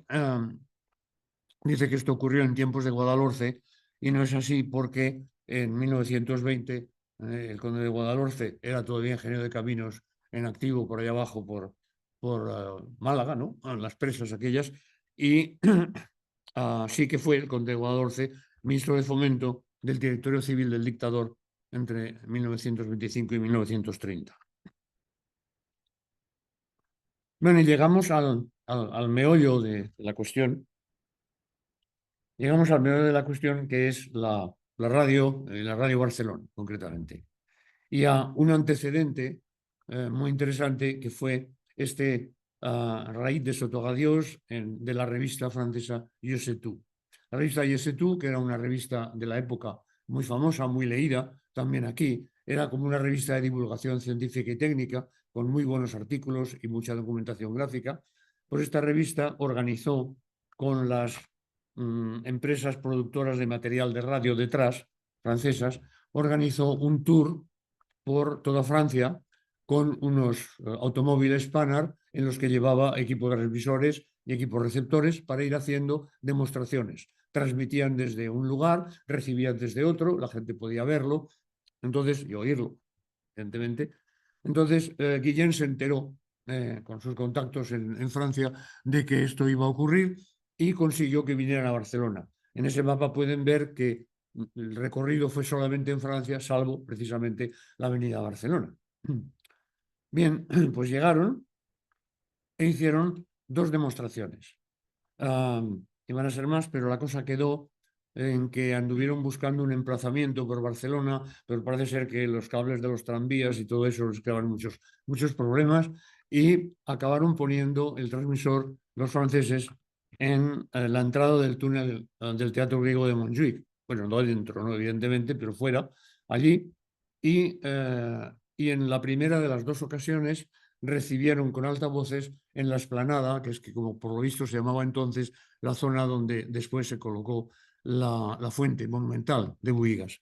dice que esto ocurrió en tiempos de Guadalhorce y no es así porque en 1920 el conde de Guadalhorce era todavía ingeniero de caminos en activo por allá abajo, por Málaga, ¿no? Las presas aquellas, y sí que fue el conde de Guadalhorce ministro de Fomento del Directorio Civil del dictador entre 1925 y 1930. Bueno, y llegamos al meollo de la cuestión. Llegamos al meollo de la cuestión, que es la radio Barcelona, concretamente. Y a un antecedente muy interesante, que fue raíz de Sotogadiós de la revista francesa Je sais tout. La revista Je sais tout, que era una revista de la época muy famosa, muy leída, también aquí, era como una revista de divulgación científica y técnica, con muy buenos artículos y mucha documentación gráfica. Pues esta revista organizó con las empresas productoras de material de radio detrás, francesas, organizó un tour por toda Francia con unos automóviles Panhard en los que llevaba equipos de revisores y equipos receptores para ir haciendo demostraciones. Transmitían desde un lugar, recibían desde otro, la gente podía verlo, entonces, y oírlo, evidentemente. Entonces, Guillén se enteró con sus contactos en Francia de que esto iba a ocurrir y consiguió que vinieran a Barcelona. En ese mapa pueden ver que el recorrido fue solamente en Francia, salvo precisamente la avenida Barcelona. Bien, pues llegaron e hicieron dos demostraciones. Iban a ser más, pero la cosa quedó en que anduvieron buscando un emplazamiento por Barcelona, pero parece ser que los cables de los tranvías y todo eso les creaban muchos problemas y acabaron poniendo el transmisor los franceses en la entrada del túnel del Teatro Griego de Montjuïc. Bueno, no dentro, no, evidentemente, pero fuera, allí. Y en la primera de las dos ocasiones recibieron con altavoces en la explanada, que es que como por lo visto se llamaba entonces la zona donde después se colocó la fuente monumental de Buigas.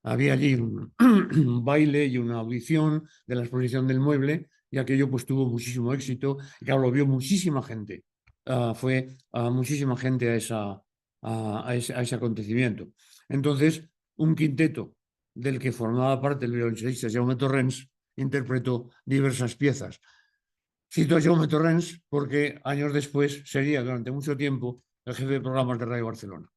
Había allí un baile y una audición de la exposición del mueble y aquello pues tuvo muchísimo éxito y claro, lo vio muchísima gente. Fue muchísima gente a ese acontecimiento. Entonces, un quinteto del que formaba parte el violonchelista Jaume Torrens interpretó diversas piezas. Cito a Jaume Torrens porque años después sería durante mucho tiempo el jefe de programas de Radio Barcelona.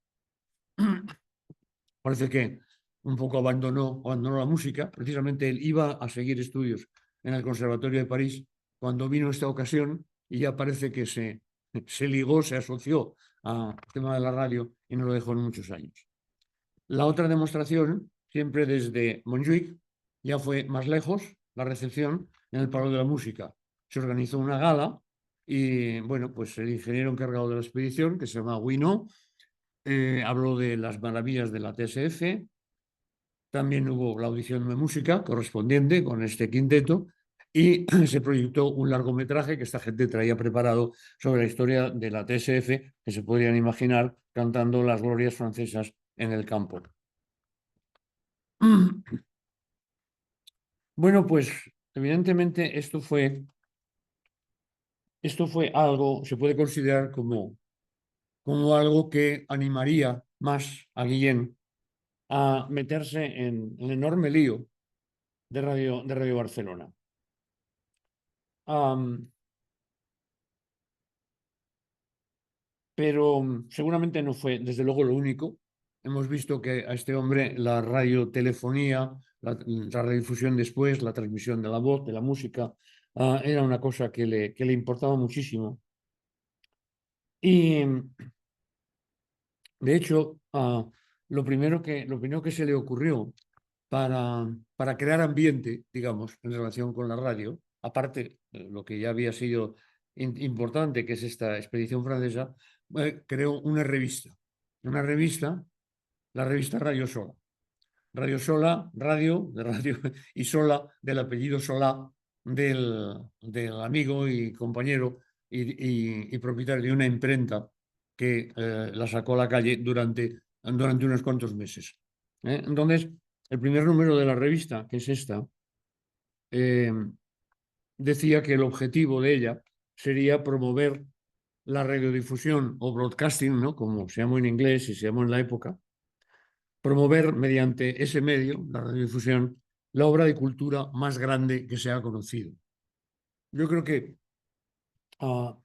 Parece que un poco abandonó la música. Precisamente él iba a seguir estudios en el Conservatorio de París cuando vino esta ocasión y ya parece que se ligó, se asoció al tema de la radio y no lo dejó en muchos años. La otra demostración, siempre desde Montjuïc, ya fue más lejos, la recepción en el Palau de la Música. Se organizó una gala y, bueno, pues el ingeniero encargado de la expedición, que se llama Wino, habló de las maravillas de la TSF. También hubo la audición de música correspondiente con este quinteto y se proyectó un largometraje que esta gente traía preparado sobre la historia de la TSF, que se podrían imaginar cantando las glorias francesas en el campo. Bueno, pues evidentemente esto fue algo, se puede considerar como algo que animaría más a Guillén a meterse en el enorme lío de Radio Barcelona. Pero seguramente no fue, desde luego, lo único. Hemos visto que a este hombre la radiotelefonía, la radiodifusión después, la transmisión de la voz, de la música, era una cosa que le importaba muchísimo. Y, de hecho, lo primero que se le ocurrió para crear ambiente, digamos, en relación con la radio, aparte de lo que ya había sido importante, que es esta expedición francesa, creó una revista, la revista Radio Sola. Radio Sola, radio y Sola, del apellido Solá, del amigo y compañero y propietario de una imprenta que la sacó a la calle durante unos cuantos meses. Entonces, el primer número de la revista, que es esta, decía que el objetivo de ella sería promover la radiodifusión o broadcasting, ¿no? Como se llamó en inglés y se llamó en la época, promover mediante ese medio, la radiodifusión, la obra de cultura más grande que se ha conocido. Yo creo que la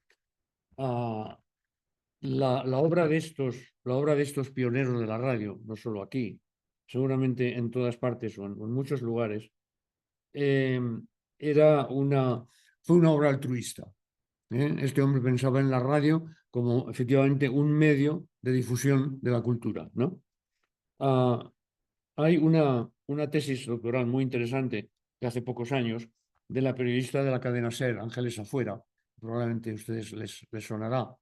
obra de estos pioneros de la radio, no solo aquí, seguramente en todas partes o en muchos lugares, fue una obra altruista. Este hombre pensaba en la radio como efectivamente un medio de difusión de la cultura, ¿no? Hay una tesis doctoral muy interesante de hace pocos años de la periodista de la cadena SER, Ángeles Afuera, probablemente a ustedes les sonará.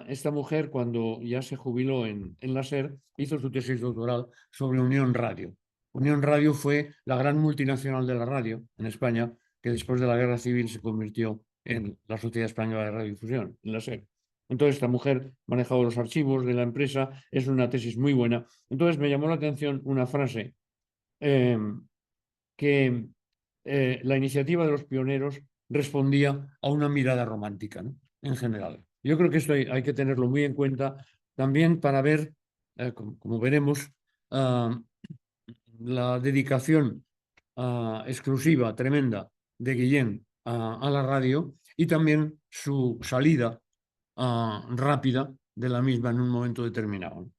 Esta mujer, cuando ya se jubiló en la SER, hizo su tesis doctoral sobre Unión Radio. Unión Radio fue la gran multinacional de la radio en España, que después de la Guerra Civil se convirtió en la Sociedad Española de Radiodifusión, en la SER. Entonces, esta mujer manejaba los archivos de la empresa, es una tesis muy buena. Entonces, me llamó la atención una frase que la iniciativa de los pioneros respondía a una mirada romántica, ¿no? En general. Yo creo que esto hay que tenerlo muy en cuenta también para ver, como veremos, la dedicación exclusiva, tremenda, de Guillén a la radio y también su salida rápida de la misma en un momento determinado.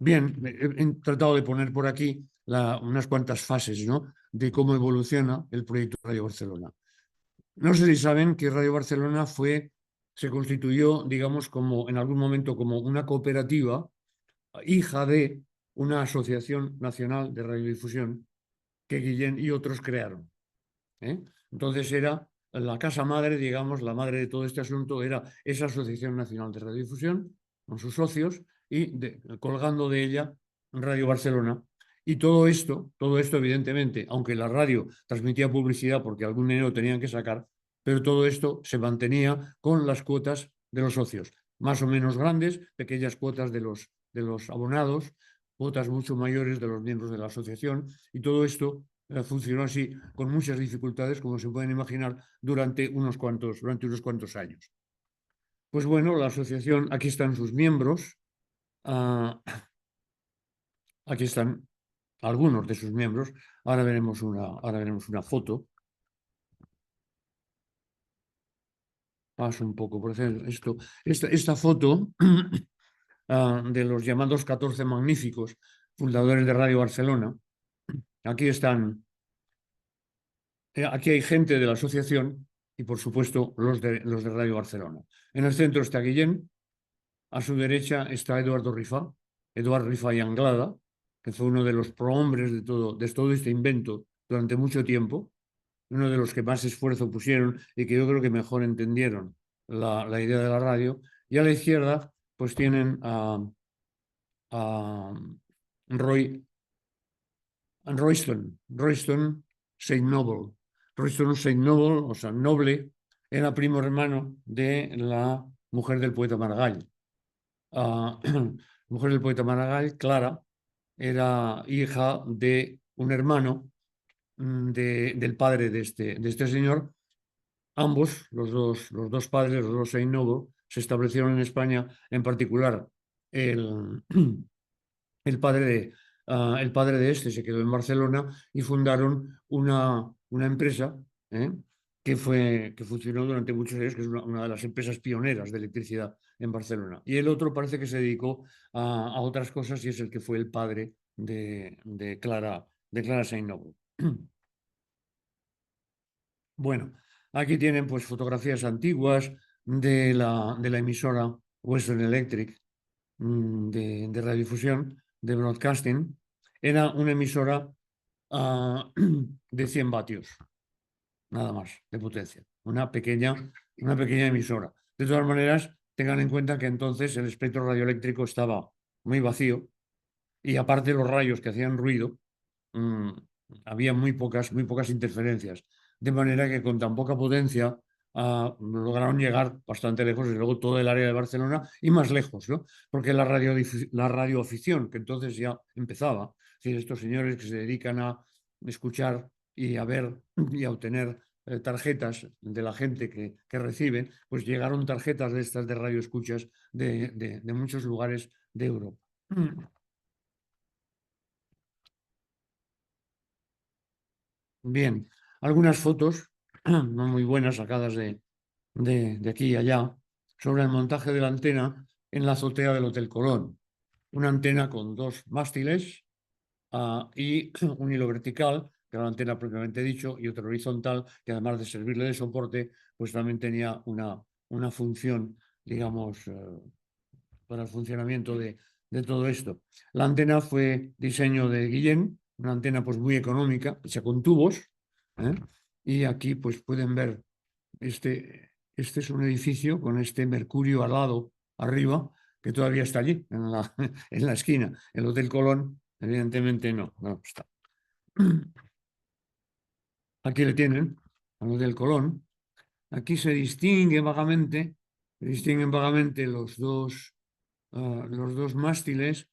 Bien, he tratado de poner por aquí unas cuantas fases, ¿no?, de cómo evoluciona el proyecto Radio Barcelona. No sé si saben que Radio Barcelona fue se constituyó, digamos, como en algún momento como una cooperativa hija de una asociación nacional de radiodifusión que Guillén y otros crearon. Entonces era la casa madre, digamos, la madre de todo este asunto era esa Asociación Nacional de Radiodifusión, con sus socios, y colgando de ella Radio Barcelona. Y todo esto, evidentemente, aunque la radio transmitía publicidad porque algún dinero tenían que sacar, pero todo esto se mantenía con las cuotas de los socios, más o menos grandes, pequeñas cuotas de los abonados, cuotas mucho mayores de los miembros de la asociación, y todo esto funcionó así, con muchas dificultades, como se pueden imaginar, durante unos cuantos años. Pues bueno, la asociación, aquí están sus miembros, aquí están algunos de sus miembros, ahora veremos una foto. Paso un poco por ejemplo, esta foto de los llamados 14 magníficos fundadores de Radio Barcelona. Aquí están. Aquí hay gente de la asociación y, por supuesto, los de Radio Barcelona. En el centro está Guillén, a su derecha está Eduardo Rifà y Anglada, que fue uno de los prohombres de todo este invento durante mucho tiempo, uno de los que más esfuerzo pusieron y que yo creo que mejor entendieron la idea de la radio. Y a la izquierda, pues tienen a Royston Saint Noble. Royston Saint Noble, o sea, Noble, era primo hermano de la mujer del poeta Maragall. Mujer del poeta Maragall, Clara, era hija de un hermano del padre de este señor. Ambos, los dos padres, los dos Saint Noble, se establecieron en España, en particular el padre de este se quedó en Barcelona y fundaron una empresa que funcionó durante muchos años, que es una de las empresas pioneras de electricidad en Barcelona. Y el otro parece que se dedicó a otras cosas y es el que fue el padre de Clara Saint Noble. Bueno, aquí tienen pues fotografías antiguas de la emisora Western Electric de radiodifusión, de broadcasting. Era una emisora de 100 vatios, nada más, de potencia. Una pequeña emisora. De todas maneras, tengan en cuenta que entonces el espectro radioeléctrico estaba muy vacío y aparte los rayos que hacían ruido, había muy pocas interferencias. De manera que con tan poca potencia lograron llegar bastante lejos, y luego todo el área de Barcelona y más lejos, ¿no? Porque la radioafición, que entonces ya empezaba, es decir, estos señores que se dedican a escuchar y a ver y a obtener tarjetas de la gente que reciben, pues llegaron tarjetas de estas de radioescuchas de muchos lugares de Europa. Bien, algunas fotos, no muy buenas, sacadas de aquí y allá, sobre el montaje de la antena en la azotea del Hotel Colón. Una antena con dos mástiles y un hilo vertical, que era la antena propiamente dicho, y otro horizontal, que además de servirle de soporte, pues también tenía una función, digamos, para el funcionamiento de todo esto. La antena fue diseño de Guillén, una antena pues muy económica, hecha con tubos, y aquí pues pueden ver, este es un edificio con este mercurio alado arriba, que todavía está allí, en la esquina. El Hotel Colón, evidentemente no está. Aquí le tienen, al Hotel Colón. Aquí se distinguen vagamente los dos mástiles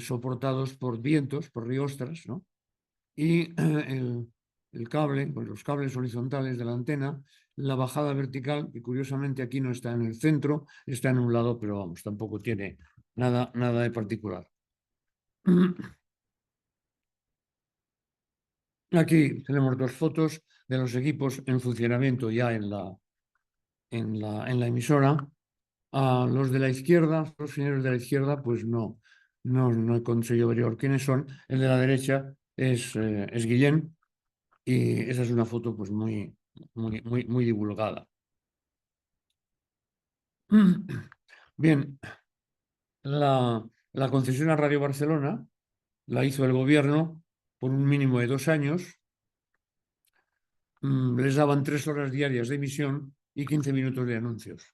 soportados por vientos, por riostras, ¿no? Y el cable, pues los cables horizontales de la antena, la bajada vertical, que curiosamente aquí no está en el centro, está en un lado, pero vamos, tampoco tiene nada de particular. Aquí tenemos dos fotos de los equipos en funcionamiento ya en la emisora. Los de la izquierda, los señores de la izquierda, pues no he conseguido ver quiénes son. El de la derecha es Guillén, y esa es una foto pues muy divulgada. Bien, la concesión a Radio Barcelona la hizo el gobierno por un mínimo de 2 años. Les daban 3 horas diarias de emisión y 15 minutos de anuncios.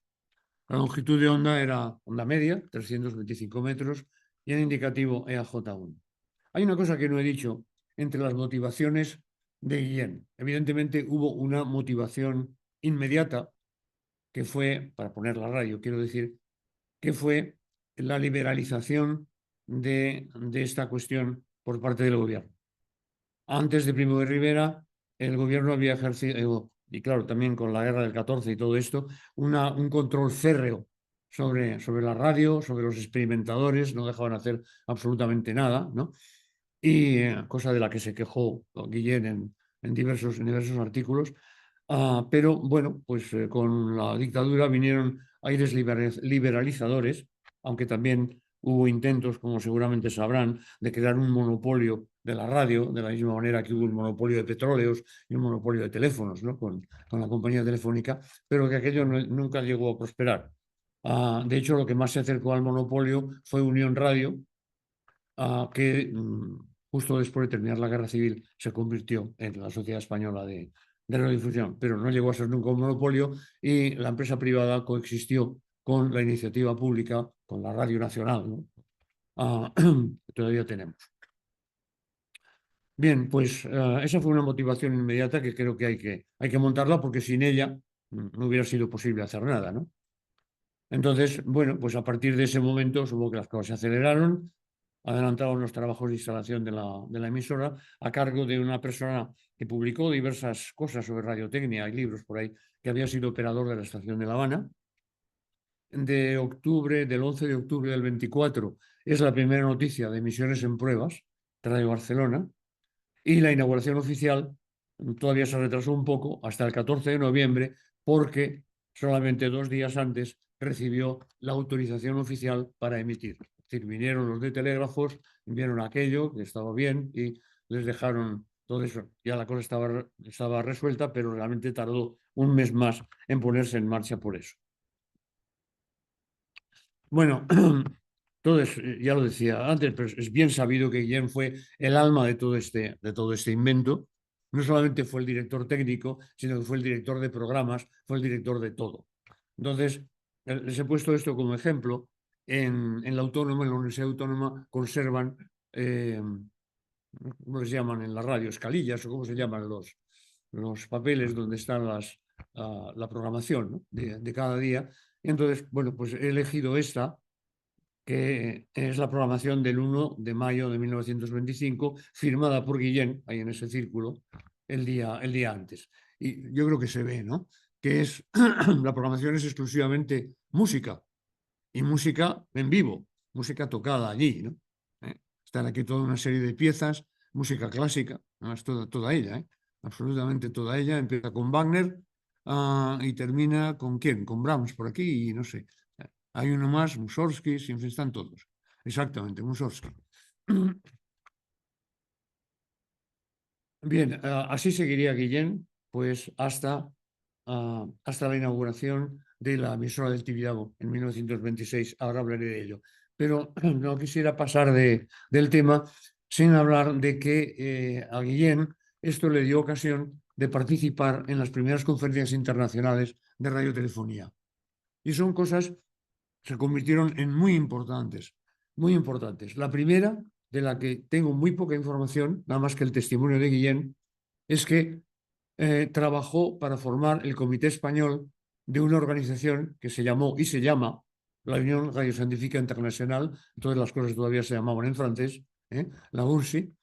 La longitud de onda era onda media, 325 metros, y el indicativo EAJ1. Hay una cosa que no he dicho entre las motivaciones de Guillén. Evidentemente hubo una motivación inmediata que fue, para poner la radio, quiero decir, que fue la liberalización de esta cuestión por parte del gobierno. Antes de Primo de Rivera, el gobierno había ejercido, y claro, también con la guerra del 14 y todo esto, un control férreo sobre la radio, sobre los experimentadores, no dejaban hacer absolutamente nada, ¿no? Y cosa de la que se quejó Guillén en diversos artículos. Pero bueno, pues con la dictadura vinieron aires liberalizadores, aunque también hubo intentos, como seguramente sabrán, de crear un monopolio de la radio, de la misma manera que hubo un monopolio de petróleos y un monopolio de teléfonos, ¿no? con la compañía telefónica, pero que aquello nunca llegó a prosperar. De hecho, lo que más se acercó al monopolio fue Unión Radio, que justo después de terminar la Guerra Civil se convirtió en la Sociedad Española de Radiodifusión, pero no llegó a ser nunca un monopolio y la empresa privada coexistió con la iniciativa pública, con la Radio Nacional, ¿no? Que todavía tenemos. Bien, pues esa fue una motivación inmediata que creo que hay que montarla porque sin ella no hubiera sido posible hacer nada, ¿no? Entonces, bueno, pues a partir de ese momento supongo que las cosas se aceleraron, adelantaron los trabajos de instalación de la emisora a cargo de una persona que publicó diversas cosas sobre radiotecnia, hay libros por ahí, que había sido operador de la estación de La Habana. Del 11 de octubre del 24 es la primera noticia de emisiones en pruebas de Radio Barcelona y la inauguración oficial todavía se retrasó un poco hasta el 14 de noviembre porque solamente 2 días antes recibió la autorización oficial para emitir. Es decir, vinieron los de telégrafos, vieron aquello, que estaba bien, y les dejaron todo eso. Ya la cosa estaba resuelta, pero realmente tardó un mes más en ponerse en marcha por eso. Bueno, entonces, ya lo decía antes, pero es bien sabido que Guillén fue el alma de todo este invento. No solamente fue el director técnico, sino que fue el director de programas, fue el director de todo. Entonces, les he puesto esto como ejemplo. En la Autónoma, en la Universidad Autónoma, conservan, ¿cómo les llaman en la radio? Escalillas o cómo se llaman los papeles donde están la programación, ¿no? de cada día. Y entonces, bueno, pues he elegido esta, que es la programación del 1 de mayo de 1925, firmada por Guillén, ahí en ese círculo, el día antes. Y yo creo que se ve, ¿no? Que es, la programación es exclusivamente música, y música en vivo, música tocada allí, ¿no? Están aquí toda una serie de piezas, música clásica, ¿no? Es toda ella, absolutamente toda ella, empieza con Wagner y termina con ¿quién? Con Brahms por aquí y no sé. Hay uno más, Mussorgsky, siempre están todos. Exactamente, Mussorgsky. Bien, así seguiría Guillén, pues hasta la inauguración de la emisora del Tibidabo en 1926. Ahora hablaré de ello. Pero no quisiera pasar del tema sin hablar de que a Guillén esto le dio ocasión de participar en las primeras conferencias internacionales de radiotelefonía. Y son cosas se convirtieron en muy importantes, muy importantes. La primera, de la que tengo muy poca información, nada más que el testimonio de Guillén, es que trabajó para formar el Comité Español de una organización que se llamó y se llama la Unión Radiocientífica Internacional, entonces las cosas todavía se llamaban en francés, la URSI,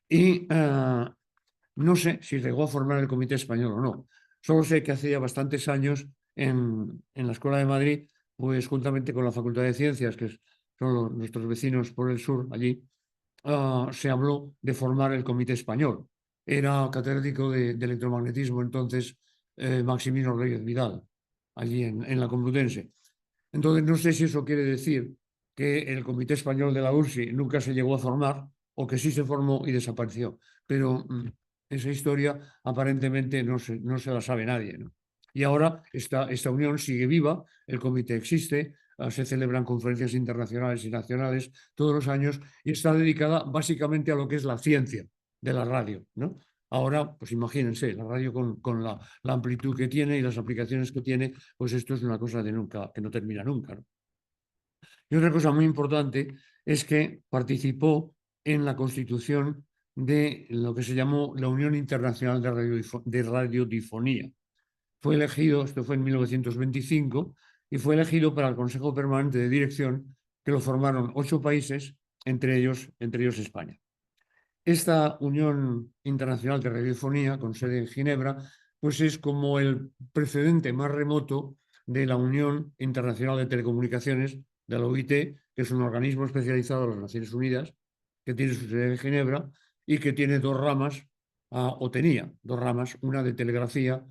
y no sé si llegó a formar el Comité Español o no. Solo sé que hace ya bastantes años en la Escuela de Madrid, pues juntamente con la Facultad de Ciencias, que son nuestros vecinos por el sur, allí, se habló de formar el Comité Español. Era catedrático de electromagnetismo entonces Maximino Reyes Vidal, allí en la Complutense. Entonces no sé si eso quiere decir que el Comité Español de la URSI nunca se llegó a formar o que sí se formó y desapareció. Pero esa historia aparentemente no se la sabe nadie, ¿no? Y ahora esta unión sigue viva, el comité existe, se celebran conferencias internacionales y nacionales todos los años y está dedicada básicamente a lo que es la ciencia de la radio, ¿no? Ahora, pues imagínense, la radio con la amplitud que tiene y las aplicaciones que tiene, pues esto es una cosa que no termina nunca, ¿no? Y otra cosa muy importante es que participó en la constitución de lo que se llamó la Unión Internacional de Radiodifonía. Fue elegido, esto fue en 1925, y fue elegido para el Consejo Permanente de Dirección, que lo formaron 8 países, entre ellos España. Esta Unión Internacional de Radiofonía, con sede en Ginebra, pues es como el precedente más remoto de la Unión Internacional de Telecomunicaciones, de la OIT, que es un organismo especializado de las Naciones Unidas, que tiene su sede en Ginebra y que tiene 2 ramas, o tenía 2 ramas, una de telegrafía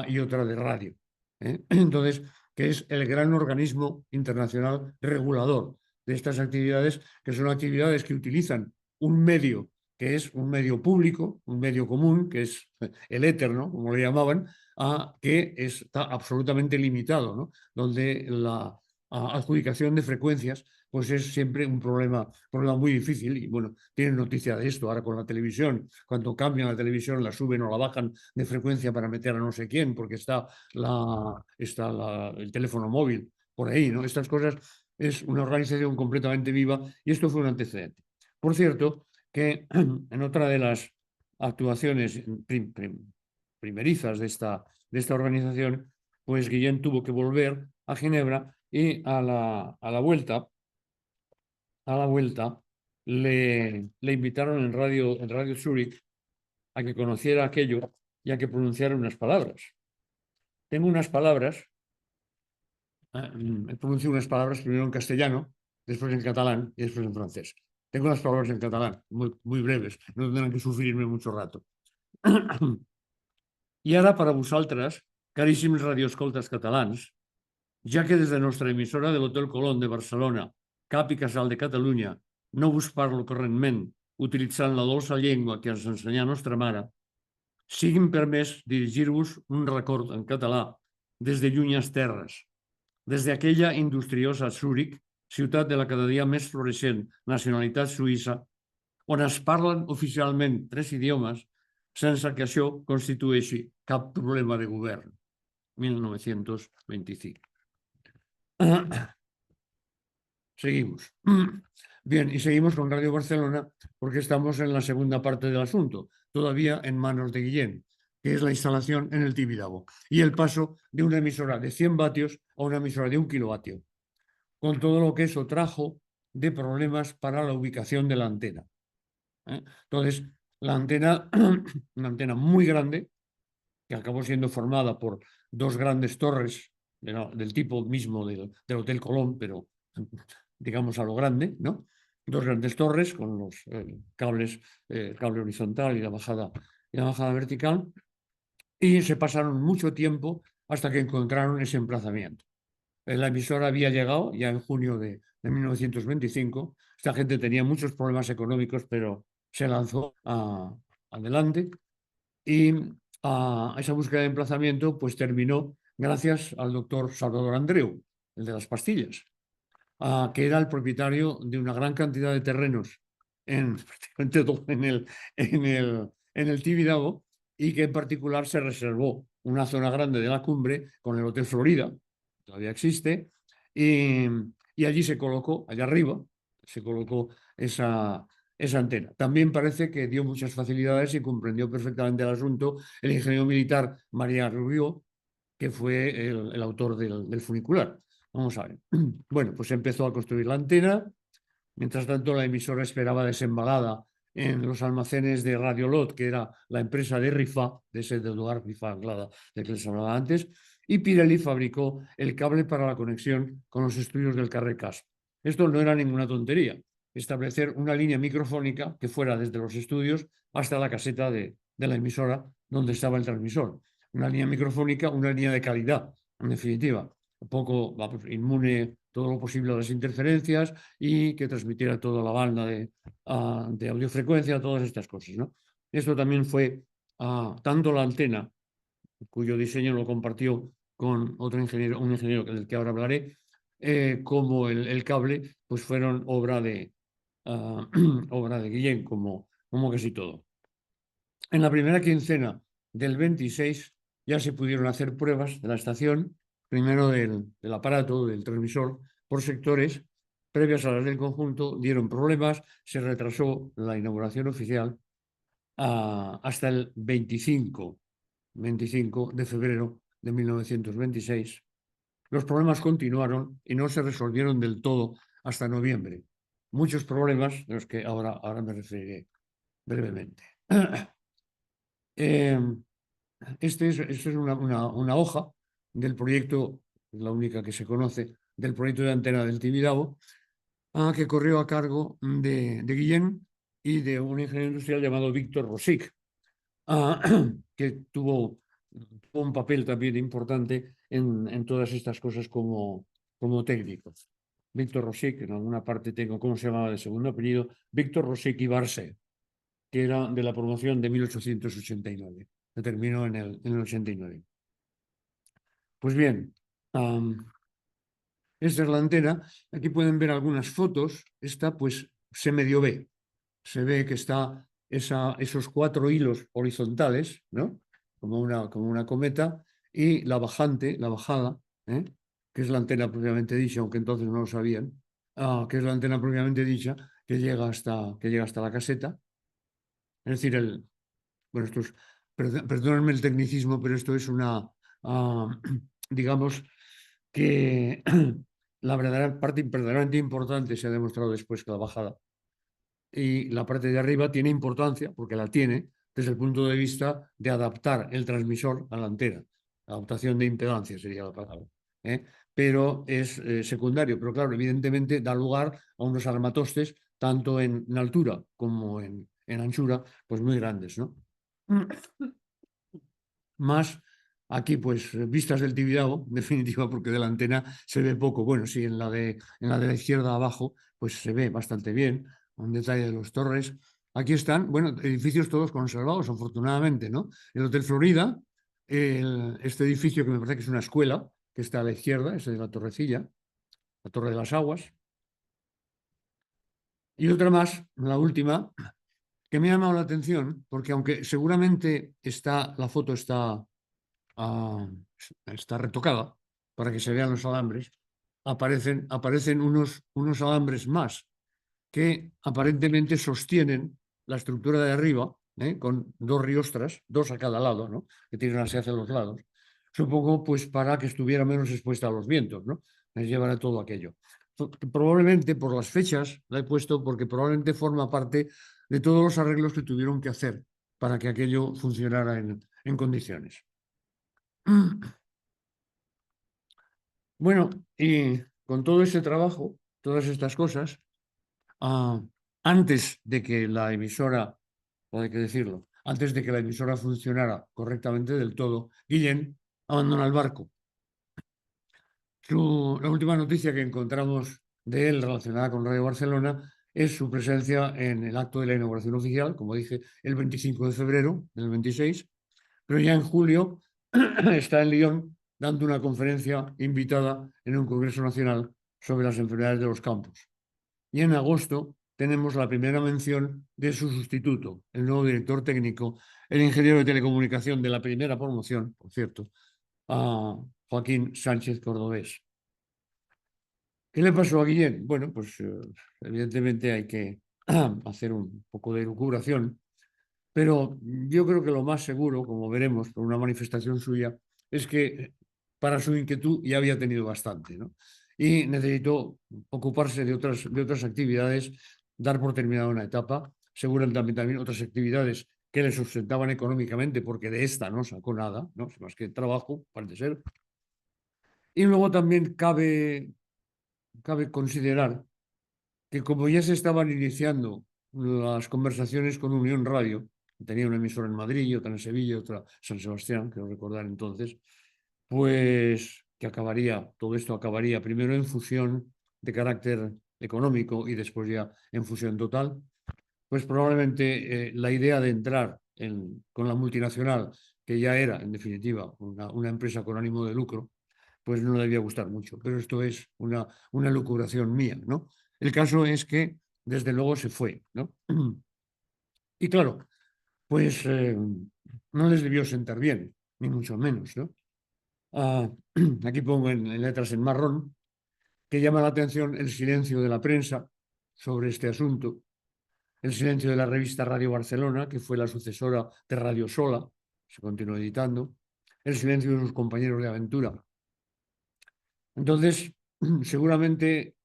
y otra de radio. Entonces, que es el gran organismo internacional regulador de estas actividades, que son actividades que utilizan un medio que es un medio público, un medio común, que es el éter, ¿no?, como le llamaban, que está absolutamente limitado, ¿no?, donde la adjudicación de frecuencias pues es siempre un problema muy difícil. Y bueno, tienen noticia de esto ahora con la televisión. Cuando cambian la televisión, la suben o la bajan de frecuencia para meter a no sé quién, porque está el teléfono móvil por ahí, ¿no? Estas cosas es una organización completamente viva y esto fue un antecedente. Por cierto, que en otra de las actuaciones primerizas de esta organización, pues Guillén tuvo que volver a Ginebra y a la vuelta le invitaron en Radio Zurich a que conociera aquello y a que pronunciara unas palabras. Tengo unas palabras, pronuncié unas palabras primero en castellano, después en catalán y después en francés. Tengo las palabras en catalán, muy breves, no tendrán que sufrirme mucho rato. I ara, per a vosaltres, caríssims radioescoltes catalans, ja que des de nostra emissora de l'Hotel Colón de Barcelona, cap i casal de Catalunya, no vos parlo correntment utilitzant la dolça llengua que ens ensenyà nostra mare, siguin permès dirigir-vos un record en català des de llunyes terres, des d'aquella industriosa Zúrich, ciutat de la cada dia més floreixent nacionalitat suïssa, on es parlen oficialment 3 idiomes sense que això constitueixi cap problema de govern. 1925. Seguimos. Bien, y seguimos con Radio Barcelona porque estamos en la segunda parte del asunto, todavía en manos de Guillén, que es la instalación en el Tibidabo y el paso de una emisora de 100 vatios a una emisora de 1 kilovatio, con todo lo que eso trajo de problemas para la ubicación de la antena. Entonces, la antena, una antena muy grande, que acabó siendo formada por 2 grandes torres del tipo mismo del Hotel Colón, pero digamos a lo grande, ¿no? 2 grandes torres con los cables, el cable horizontal y la bajada vertical, y se pasaron mucho tiempo hasta que encontraron ese emplazamiento. La emisora había llegado ya en junio de 1925. Esta gente tenía muchos problemas económicos, pero se lanzó adelante y esa búsqueda de emplazamiento pues terminó gracias al doctor Salvador Andreu, el de las pastillas, que era el propietario de una gran cantidad de terrenos prácticamente en el Tibidabo, y que en particular se reservó una zona grande de la cumbre con el Hotel Florida, todavía existe, y allí se colocó, allá arriba, se colocó esa antena. También parece que dio muchas facilidades y comprendió perfectamente el asunto el ingeniero militar María Rubio, que fue el autor del funicular. Vamos a ver. Bueno, pues empezó a construir la antena. Mientras tanto, la emisora esperaba desembalada en los almacenes de Radiolot, que era la empresa de Rifà, de ese de Eduard Rifà Anglada, de que les hablaba antes, y Pirelli fabricó el cable para la conexión con los estudios del Carrer Casp. Esto no era ninguna tontería, establecer una línea microfónica que fuera desde los estudios hasta la caseta de la emisora donde estaba el transmisor. Una línea microfónica, una línea de calidad, en definitiva, poco inmune todo lo posible a las interferencias y que transmitiera toda la banda de audiofrecuencia, todas estas cosas, ¿no? Esto también fue tanto la antena cuyo diseño lo compartió con otro ingeniero, un ingeniero del que ahora hablaré, como el cable, pues fueron obra de, obra de Guillén, como casi todo. En la primera quincena del 26 ya se pudieron hacer pruebas de la estación, primero del aparato, del transmisor, por sectores. Previas a las del conjunto dieron problemas, se retrasó la inauguración oficial hasta el 25 de febrero de 1926. Los problemas continuaron y no se resolvieron del todo hasta noviembre. Muchos problemas de los que ahora me referiré brevemente. Esta es una hoja del proyecto, la única que se conoce, del proyecto de antena del Tibidabo, que corrió a cargo de Guillén y de un ingeniero industrial llamado Víctor Rosic, que tuvo un papel también importante en todas estas cosas como técnico. Víctor Rosic, en alguna parte tengo cómo se llamaba de segundo apellido, Víctor Rosic y Barce, que era de la promoción de 1889. Se terminó en el 89. Pues bien, esta es la antena. Aquí pueden ver algunas fotos. Esta pues se medio ve. Se ve que está esos 4 hilos horizontales, ¿no? Como una cometa, y la bajante, la bajada, que es la antena propiamente dicha, aunque entonces no lo sabían, que es la antena propiamente dicha, que llega hasta la caseta. Es decir, bueno, perdónenme el tecnicismo, pero esto es digamos que la verdadera parte verdaderamente importante se ha demostrado después que la bajada. Y la parte de arriba tiene importancia, porque la tiene, desde el punto de vista de adaptar el transmisor a la antena. Adaptación de impedancia sería la palabra. Pero es secundario. Pero claro, evidentemente da lugar a unos armatostes, tanto en altura como en anchura, pues muy grandes, ¿no? Más aquí, pues, vistas del Tibidabo, en definitiva, porque de la antena se ve poco. Bueno, sí, en la de la izquierda abajo, pues se ve bastante bien, un detalle de los torres. Aquí están, bueno, edificios todos conservados, afortunadamente, ¿no? El Hotel Florida, este edificio que me parece que es una escuela, que está a la izquierda, ese de la Torrecilla, la Torre de las Aguas. Y otra más, la última, que me ha llamado la atención, porque aunque seguramente la foto está retocada para que se vean los alambres, aparecen unos alambres más que aparentemente sostienen la estructura de arriba, con 2 riostras, 2 a cada lado, ¿no? Que tienen así hacia los lados. Supongo, pues, para que estuviera menos expuesta a los vientos, ¿no? Les llevará todo aquello. Probablemente por las fechas la he puesto porque probablemente forma parte de todos los arreglos que tuvieron que hacer para que aquello funcionara en condiciones. Bueno, y con todo ese trabajo, todas estas cosas, antes de que la emisora, o hay que decirlo, antes de que la emisora funcionara correctamente del todo, Guillén abandona el barco. La última noticia que encontramos de él relacionada con Radio Barcelona es su presencia en el acto de la inauguración oficial, como dije, el 25 de febrero del 26, pero ya en julio está en Lyon dando una conferencia invitada en un congreso nacional sobre las enfermedades de los campos. Y en agosto tenemos la primera mención de su sustituto, el nuevo director técnico, el ingeniero de telecomunicación de la primera promoción, por cierto, a Joaquín Sánchez Cordobés. ¿Qué le pasó a Guillén? Bueno, pues evidentemente hay que hacer un poco de elucubración, pero yo creo que lo más seguro, como veremos por una manifestación suya, es que para su inquietud ya había tenido bastante, ¿no? Y necesitó ocuparse de otras actividades, dar por terminada una etapa, seguramente también otras actividades que le sustentaban económicamente, porque de esta no sacó nada, ¿no? Más que trabajo, parece ser. Y luego también cabe considerar que como ya se estaban iniciando las conversaciones con Unión Radio, tenía una emisora en Madrid y otra en Sevilla, otra en San Sebastián, quiero recordar entonces, pues que todo esto acabaría primero en fusión de carácter económico y después ya en fusión total, pues probablemente la idea de entrar con la multinacional que ya era, en definitiva, una empresa con ánimo de lucro, pues no le debía gustar mucho. Pero esto es una lucubración mía, ¿no? El caso es que, desde luego, se fue, ¿no? Y claro, pues no les debió sentar bien, ni mucho menos, ¿no? Aquí pongo en letras en marrón que llama la atención el silencio de la prensa sobre este asunto, el silencio de la revista Radio Barcelona, que fue la sucesora de Radio Sola, se continuó editando, el silencio de sus compañeros de aventura. Entonces, seguramente,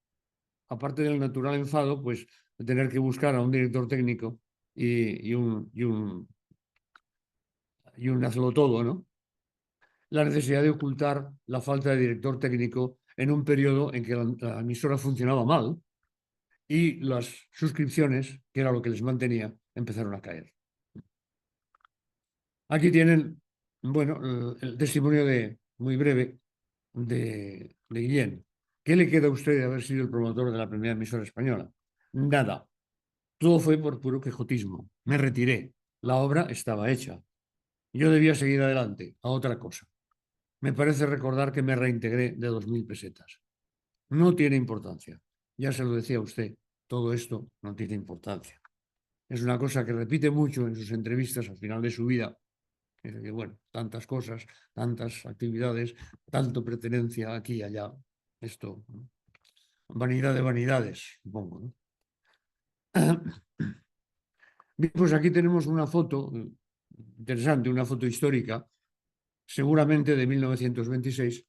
aparte del natural enfado, pues de tener que buscar a un director técnico y un hazlo todo, ¿no? La necesidad de ocultar la falta de director técnico en un periodo en que la emisora funcionaba mal y las suscripciones, que era lo que les mantenía, empezaron a caer. Aquí tienen, bueno, el testimonio muy breve de Guillén. ¿Qué le queda a usted de haber sido el promotor de la primera emisora española? Nada. Todo fue por puro quejotismo. Me retiré. La obra estaba hecha. Yo debía seguir adelante, a otra cosa. Me parece recordar que me reintegré de 2.000 pesetas. No tiene importancia. Ya se lo decía a usted, todo esto no tiene importancia. Es una cosa que repite mucho en sus entrevistas al final de su vida. Es que, bueno, tantas cosas, tantas actividades, tanto pertenencia aquí y allá. Esto, ¿no? Vanidad de vanidades, supongo, ¿no? Bien, pues aquí tenemos una foto interesante, una foto histórica, seguramente de 1926,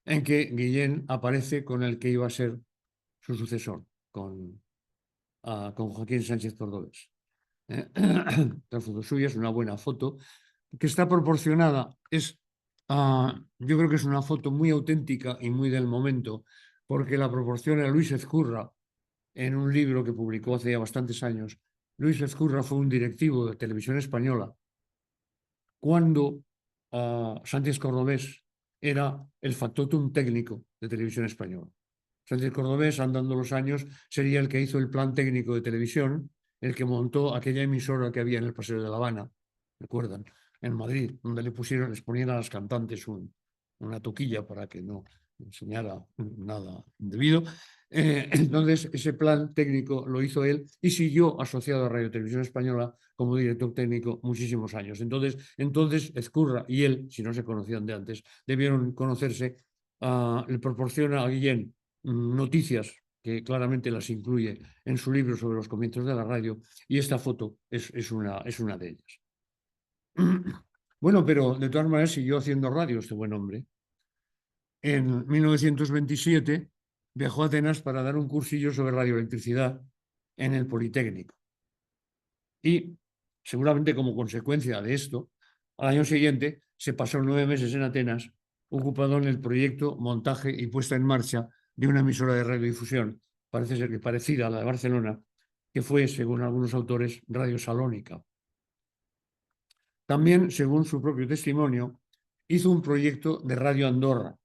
en que Guillén aparece con el que iba a ser su sucesor, con Joaquín Sánchez Cordobés. Esta foto suya es una buena foto, que está proporcionada, yo creo que es una foto muy auténtica y muy del momento, porque la proporciona Luis Ezcurra en un libro que publicó hace ya bastantes años. Luis Ezcurra fue un directivo de Televisión Española cuando Sánchez Cordobés era el factotum técnico de Televisión Española. Sánchez Cordobés, andando los años, sería el que hizo el plan técnico de televisión, el que montó aquella emisora que había en el Paseo de La Habana, ¿recuerdan? En Madrid, donde les ponían a las cantantes una toquilla para que no enseñara nada indebido. Entonces, ese plan técnico lo hizo él y siguió asociado a Radio Televisión Española como director técnico muchísimos años. Entonces Ezcurra y él, si no se conocían de antes, debieron conocerse. Le proporciona a Guillén noticias que claramente las incluye en su libro sobre los comienzos de la radio, y esta foto es una de ellas. Bueno, pero de todas maneras siguió haciendo radio este buen hombre. En 1927 viajó a Atenas para dar un cursillo sobre radioelectricidad en el Politécnico. Y seguramente como consecuencia de esto, al año siguiente se pasó 9 meses en Atenas, ocupado en el proyecto, montaje y puesta en marcha de una emisora de radiodifusión, parece ser que parecida a la de Barcelona, que fue, según algunos autores, Radio Salónica. También, según su propio testimonio, hizo un proyecto de Radio Andorra,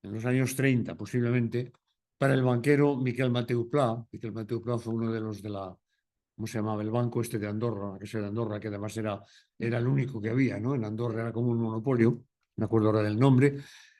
en los años 30 posiblemente, para el banquero Miquel Mateu Pla. Miquel Mateu Pla fue uno de los de ¿cómo se llamaba? El banco este de Andorra, que es de Andorra, que además era el único que había, ¿no? En Andorra era como un monopolio, me acuerdo ahora del nombre.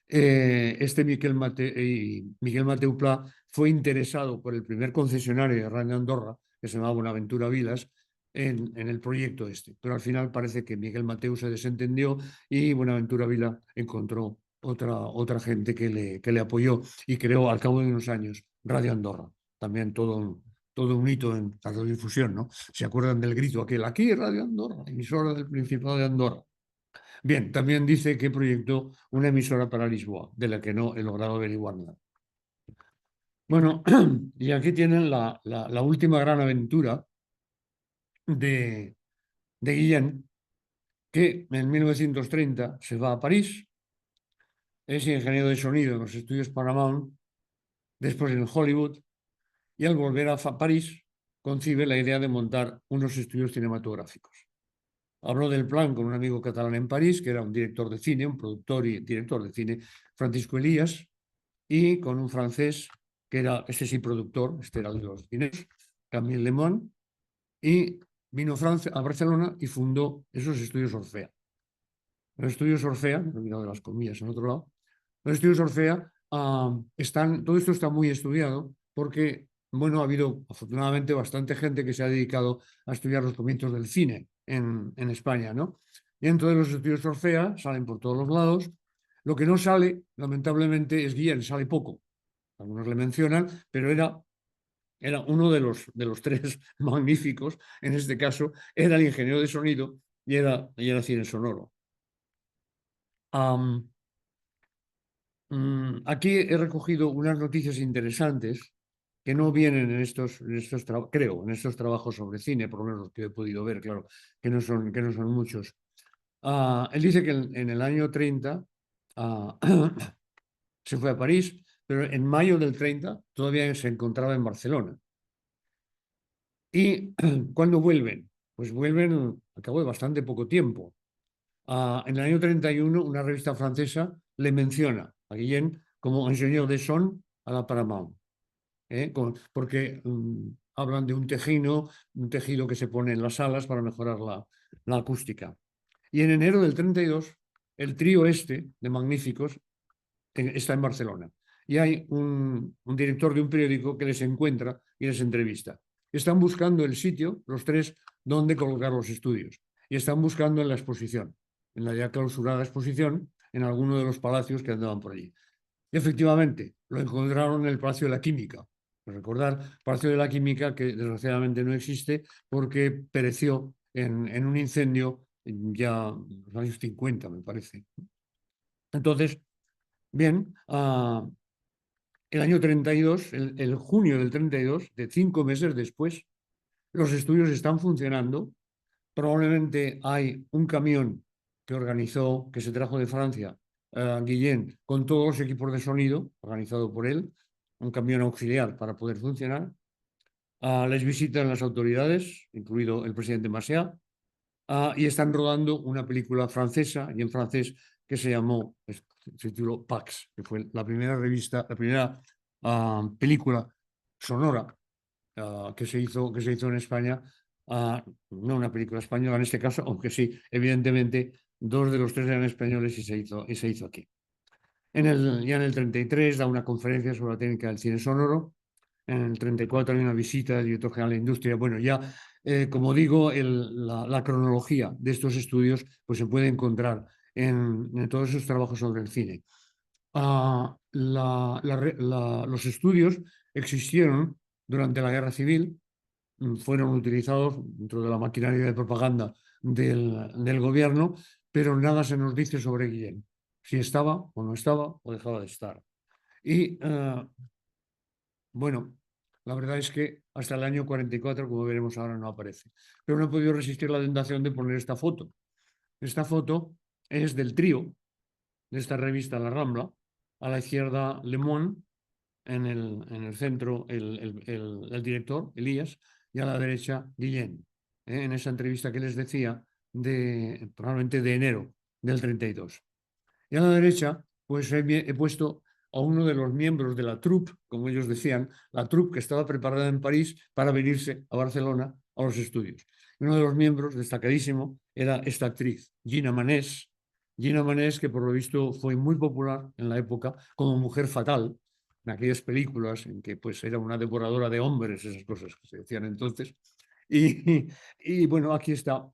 Este Miquel Mateu Pla fue interesado por el primer concesionario de Radio Andorra, que se llamaba Buenaventura Vilas, en el proyecto este. Pero al final parece que Miguel Mateu se desentendió y Buenaventura Vila encontró otra gente que le apoyó y creó al cabo de unos años Radio Andorra. También todo un hito en la radiodifusión, ¿no? ¿Se acuerdan del grito aquel? Aquí Radio Andorra, emisora del Principado de Andorra. Bien, también dice que proyectó una emisora para Lisboa, de la que no he logrado averiguar nada. Bueno, y aquí tienen la última gran aventura de Guillén, que en 1930 se va a París, es ingeniero de sonido en los estudios Paramount, después en Hollywood, y al volver a París concibe la idea de montar unos estudios cinematográficos. Habló del plan con un amigo catalán en París, que era un director de cine, un productor y director de cine, Francisco Elías, y con un francés, que era, este sí, productor, este era el de los cines, Camille Lemon, y vino a Barcelona y fundó esos estudios Orfea. Los estudios Orfea, me he olvidado de las comillas en otro lado, los estudios Orfea todo esto está muy estudiado porque, bueno, ha habido afortunadamente bastante gente que se ha dedicado a estudiar los comienzos del cine en España, ¿no? Y entonces los estudios Orfea salen por todos los lados. Lo que no sale, lamentablemente, es Guillén, sale poco. Algunos le mencionan, pero era uno de los tres magníficos, en este caso, era el ingeniero de sonido y era cine sonoro. Aquí he recogido unas noticias interesantes que no vienen en estos creo, en estos trabajos sobre cine, por lo menos los que he podido ver, claro, que no son muchos. Él dice que en el año 30 se fue a París, pero en mayo del 30 todavía se encontraba en Barcelona. ¿Y cuándo vuelven? Pues vuelven al cabo de bastante poco tiempo. En el año 31, una revista francesa le menciona a Guillén como ingeniero de son a la Paramount, porque hablan de un tejido que se pone en las salas para mejorar la acústica. Y en enero del 32, el trío de magníficos está en Barcelona. Y hay un director de un periódico que les encuentra y les entrevista. Están buscando el sitio, los tres, donde colocar los estudios. Y están buscando en la exposición, en la ya clausurada exposición, en alguno de los palacios que andaban por allí. Y efectivamente, lo encontraron en el Palacio de la Química. Recordar, Palacio de la Química, que desgraciadamente no existe porque pereció en un incendio ya en los años 50, me parece. Entonces, bien, el año 32, el junio del 32, de 5 meses después, los estudios están funcionando. Probablemente hay un camión que se trajo de Francia, Guillén, con todos los equipos de sonido, organizado por él, un camión auxiliar para poder funcionar. Les visitan las autoridades, incluido el presidente Macià, y están rodando una película francesa y en francés que se tituló Pax, que fue la primera película sonora que se hizo en España, no una película española en este caso, aunque sí, evidentemente, 2 de los 3 eran españoles y se hizo aquí. Ya en el 33 da una conferencia sobre la técnica del cine sonoro. En el 34 hay una visita del director general de Industria. Bueno, ya, como digo, la cronología de estos estudios pues, se puede encontrar en todos esos trabajos sobre el cine. Los estudios existieron durante la Guerra Civil, fueron utilizados dentro de la maquinaria de propaganda del gobierno, pero nada se nos dice sobre Guillén, si estaba o no estaba o dejaba de estar. Y bueno, la verdad es que hasta el año 44, como veremos ahora, no aparece. Pero no he podido resistir la tentación de poner esta foto. Esta foto es del trío de esta revista La Rambla. A la izquierda, Le Monde, en el centro, el director, Elías, y a la derecha, Guillén, en esa entrevista que les decía, probablemente de enero del 32. Y a la derecha, pues he puesto a uno de los miembros de la troupe, como ellos decían, la troupe que estaba preparada en París para venirse a Barcelona a los estudios. Uno de los miembros, destacadísimo, era esta actriz, Gina Manés. Gina Manés, que por lo visto fue muy popular en la época como mujer fatal, en aquellas películas en que pues, era una devoradora de hombres, esas cosas que se decían entonces. Y bueno, aquí está.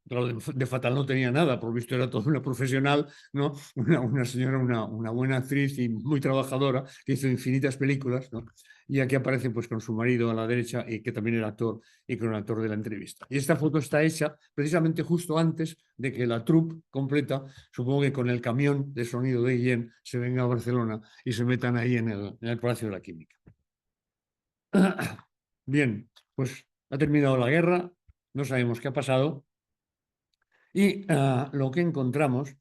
Claro, de fatal no tenía nada, por lo visto era toda una profesional, ¿no? Una señora, una buena actriz y muy trabajadora, que hizo infinitas películas, ¿no? Y aquí aparece pues con su marido a la derecha, y que también era actor, y con el actor de la entrevista. Y esta foto está hecha precisamente justo antes de que la troupe completa, supongo que con el camión de sonido de Guillén, se venga a Barcelona y se metan ahí en el Palacio de la Química. Bien, pues ha terminado la guerra, no sabemos qué ha pasado. Y lo que encontramos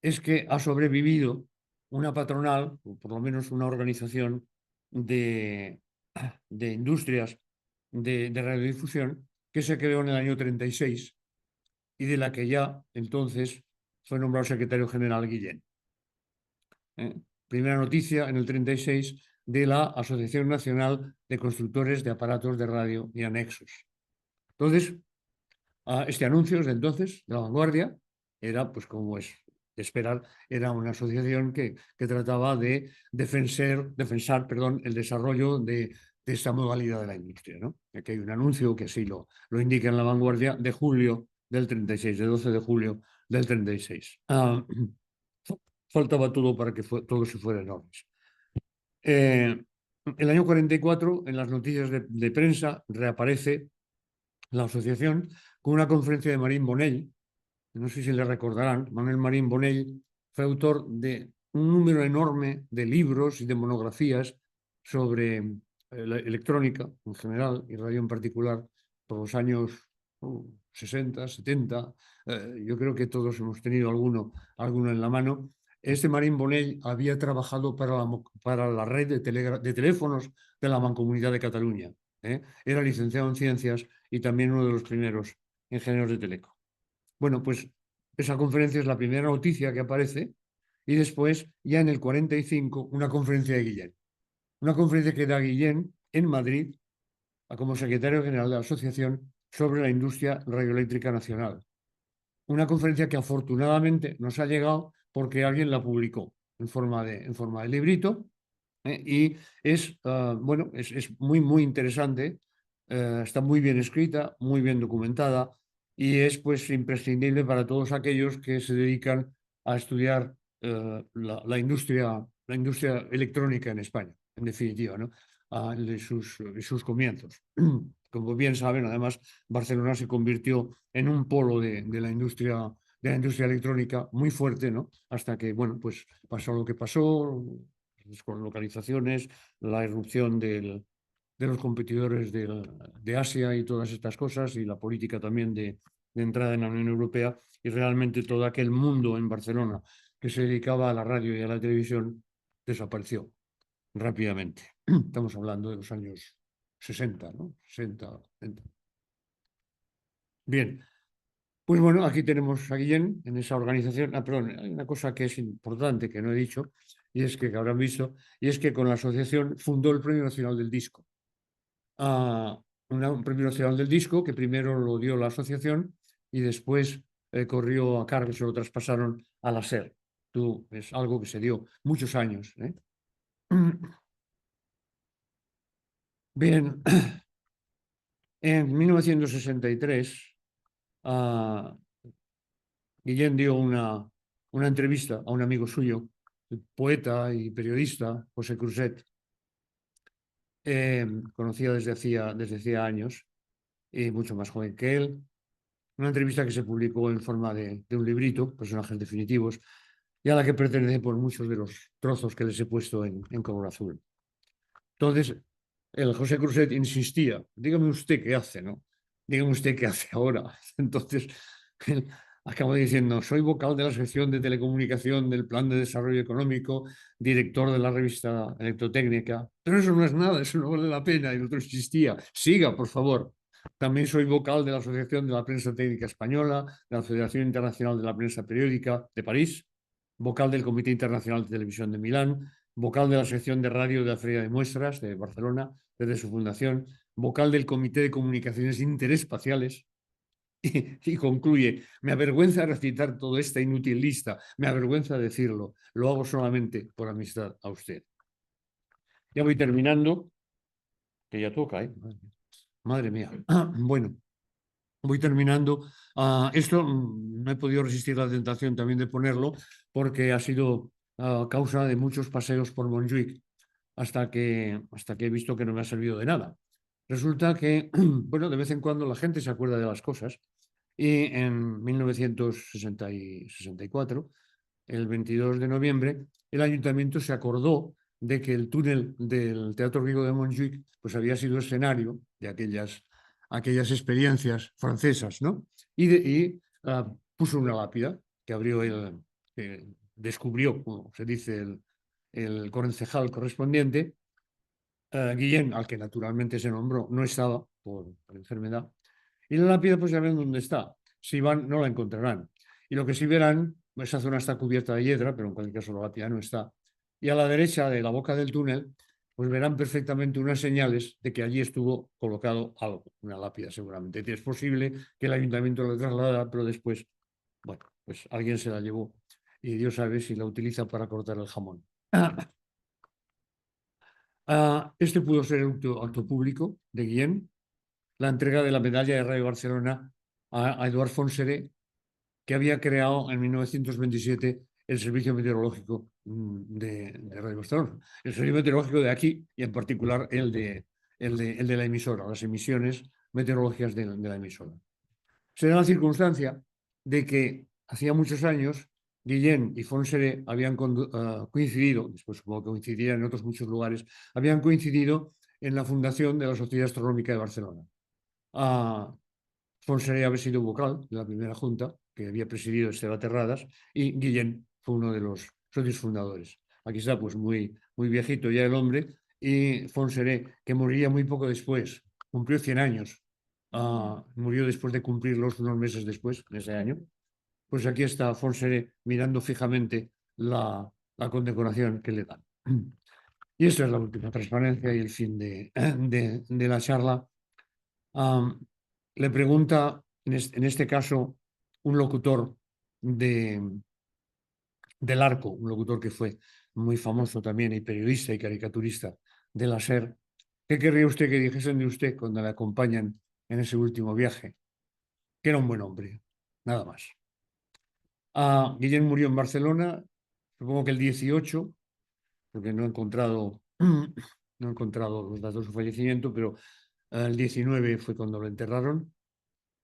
es que ha sobrevivido una patronal, o por lo menos una organización de industrias de radiodifusión, que se creó en el año 36 y de la que ya entonces fue nombrado secretario general Guillén. Primera noticia en el 36 de la Asociación Nacional de Constructores de Aparatos de Radio y Anexos. Entonces, este anuncio desde entonces, de La Vanguardia, era, pues como es esperar, era una asociación que trataba de defensar, el desarrollo de esta modalidad de la industria, ¿no? Aquí hay un anuncio que sí lo indica en La Vanguardia de julio del 36, de 12 de julio del 36. Faltaba todo para que todo se fuera en orden. El año 44, en las noticias de prensa, reaparece la asociación con una conferencia de Marín Bonnell. No sé si le recordarán, Manuel Marín Bonnell fue autor de un número enorme de libros y de monografías sobre la electrónica en general y radio en particular por los años 60, 70. Yo creo que todos hemos tenido alguno en la mano. Este Marín Bonnell había trabajado para la red de teléfonos de la Mancomunidad de Cataluña. Era licenciado en ciencias y también uno de los primeros ingenieros de Teleco. Bueno, pues esa conferencia es la primera noticia que aparece y después, ya en el 45, una conferencia de Guillén. Una conferencia que da Guillén en Madrid como secretario general de la Asociación sobre la Industria Radioeléctrica Nacional. Una conferencia que afortunadamente nos ha llegado porque alguien la publicó en forma de librito, y es, bueno, es muy, muy interesante, está muy bien escrita, muy bien documentada y es pues imprescindible para todos aquellos que se dedican a estudiar la industria electrónica en España, en definitiva, ¿no? De sus comienzos. Como bien saben, además, Barcelona se convirtió en un polo de la industria electrónica muy fuerte, ¿no? Hasta que, bueno, pues pasó lo que pasó, con localizaciones, la irrupción de los competidores de Asia y todas estas cosas, y la política también de entrada en la Unión Europea, y realmente todo aquel mundo en Barcelona que se dedicaba a la radio y a la televisión desapareció rápidamente. Estamos hablando de los años 60, ¿no? 60, 70. Bien, pues bueno, aquí tenemos a Guillén en esa organización. Perdón, hay una cosa que es importante que no he dicho, y es que habrán visto, y es que con la asociación fundó el Premio Nacional del Disco. Un Premio Nacional del Disco que primero lo dio la asociación y después corrió a cargo, se lo traspasaron a la SER. Es algo que se dio muchos años. Bien, en 1963, Guillén dio una entrevista a un amigo suyo, el poeta y periodista José Cruzet, conocía desde hacía años, y mucho más joven que él. Una entrevista que se publicó en forma de un librito, Personajes Definitivos, y a la que pertenece por muchos de los trozos que les he puesto en color azul. Entonces, el José Cruzet insistía, dígame usted qué hace, ¿no? Dígame usted qué hace ahora. Entonces, él acabó diciendo, soy vocal de la sección de telecomunicación del Plan de Desarrollo Económico, director de la revista Electrotécnica, pero eso no es nada, eso no vale la pena. Y el otro insistía, siga, por favor. También soy vocal de la Asociación de la Prensa Técnica Española, de la Federación Internacional de la Prensa Periódica de París, vocal del Comité Internacional de Televisión de Milán, vocal de la sección de radio de la Feria de Muestras de Barcelona desde su fundación, vocal del Comité de Comunicaciones Interespaciales, y concluye, me avergüenza recitar toda esta inútil lista, me avergüenza decirlo, lo hago solamente por amistad a usted. Ya voy terminando, que ya toca, ¿eh? Madre mía. Bueno, voy terminando. Esto no he podido resistir la tentación también de ponerlo porque ha sido causa de muchos paseos por Montjuic hasta que he visto que no me ha servido de nada. Resulta que, bueno, de vez en cuando la gente se acuerda de las cosas y en 1964, el 22 de noviembre, el ayuntamiento se acordó de que el túnel del Teatro Rigo de Montjuic pues había sido escenario de aquellas experiencias francesas, ¿no? Y puso una lápida que descubrió, como se dice, el concejal correspondiente. Guillén, al que naturalmente se nombró, no estaba por enfermedad. Y la lápida, pues ya ven dónde está. Si van, no la encontrarán. Y lo que sí verán, esa zona está cubierta de hiedra, pero en cualquier caso la lápida no está. Y a la derecha de la boca del túnel, pues verán perfectamente unas señales de que allí estuvo colocado algo, una lápida seguramente. Es posible que el ayuntamiento lo trasladara, pero después, bueno, pues alguien se la llevó. y Dios sabe si la utiliza para cortar el jamón. Este pudo ser el acto público de Guillén, la entrega de la medalla de Rayo Barcelona a Eduard Fontserè, que había creado en 1927 el Servicio Meteorológico de Radio Barcelona. El Servicio Meteorológico de aquí y en particular el de la emisora, las emisiones meteorológicas de la emisora. Se da la circunstancia de que hacía muchos años Guillén y Fontserè habían coincidido, después supongo que coincidirían en otros muchos lugares, habían coincidido en la fundación de la Sociedad Astronómica de Barcelona. Fontserè había sido vocal de la primera junta que había presidido Esteve Terradas y Guillén fue uno de los socios fundadores. Aquí está pues muy viejito ya el hombre y Fontserè, que moriría muy poco después, cumplió 100 años, murió después de cumplirlos unos meses después, en ese año. Pues aquí está Fontserè mirando fijamente la condecoración que le dan. Y esta es la última transparencia y el fin de la charla. Le pregunta, en este caso, un locutor del Arco, un locutor que fue muy famoso también y periodista y caricaturista de la SER, ¿qué querría usted que dijesen de usted cuando le acompañan en ese último viaje? Que era un buen hombre, nada más. Guillén murió en Barcelona, supongo que el 18, porque no he encontrado los datos de su fallecimiento, pero el 19 fue cuando lo enterraron.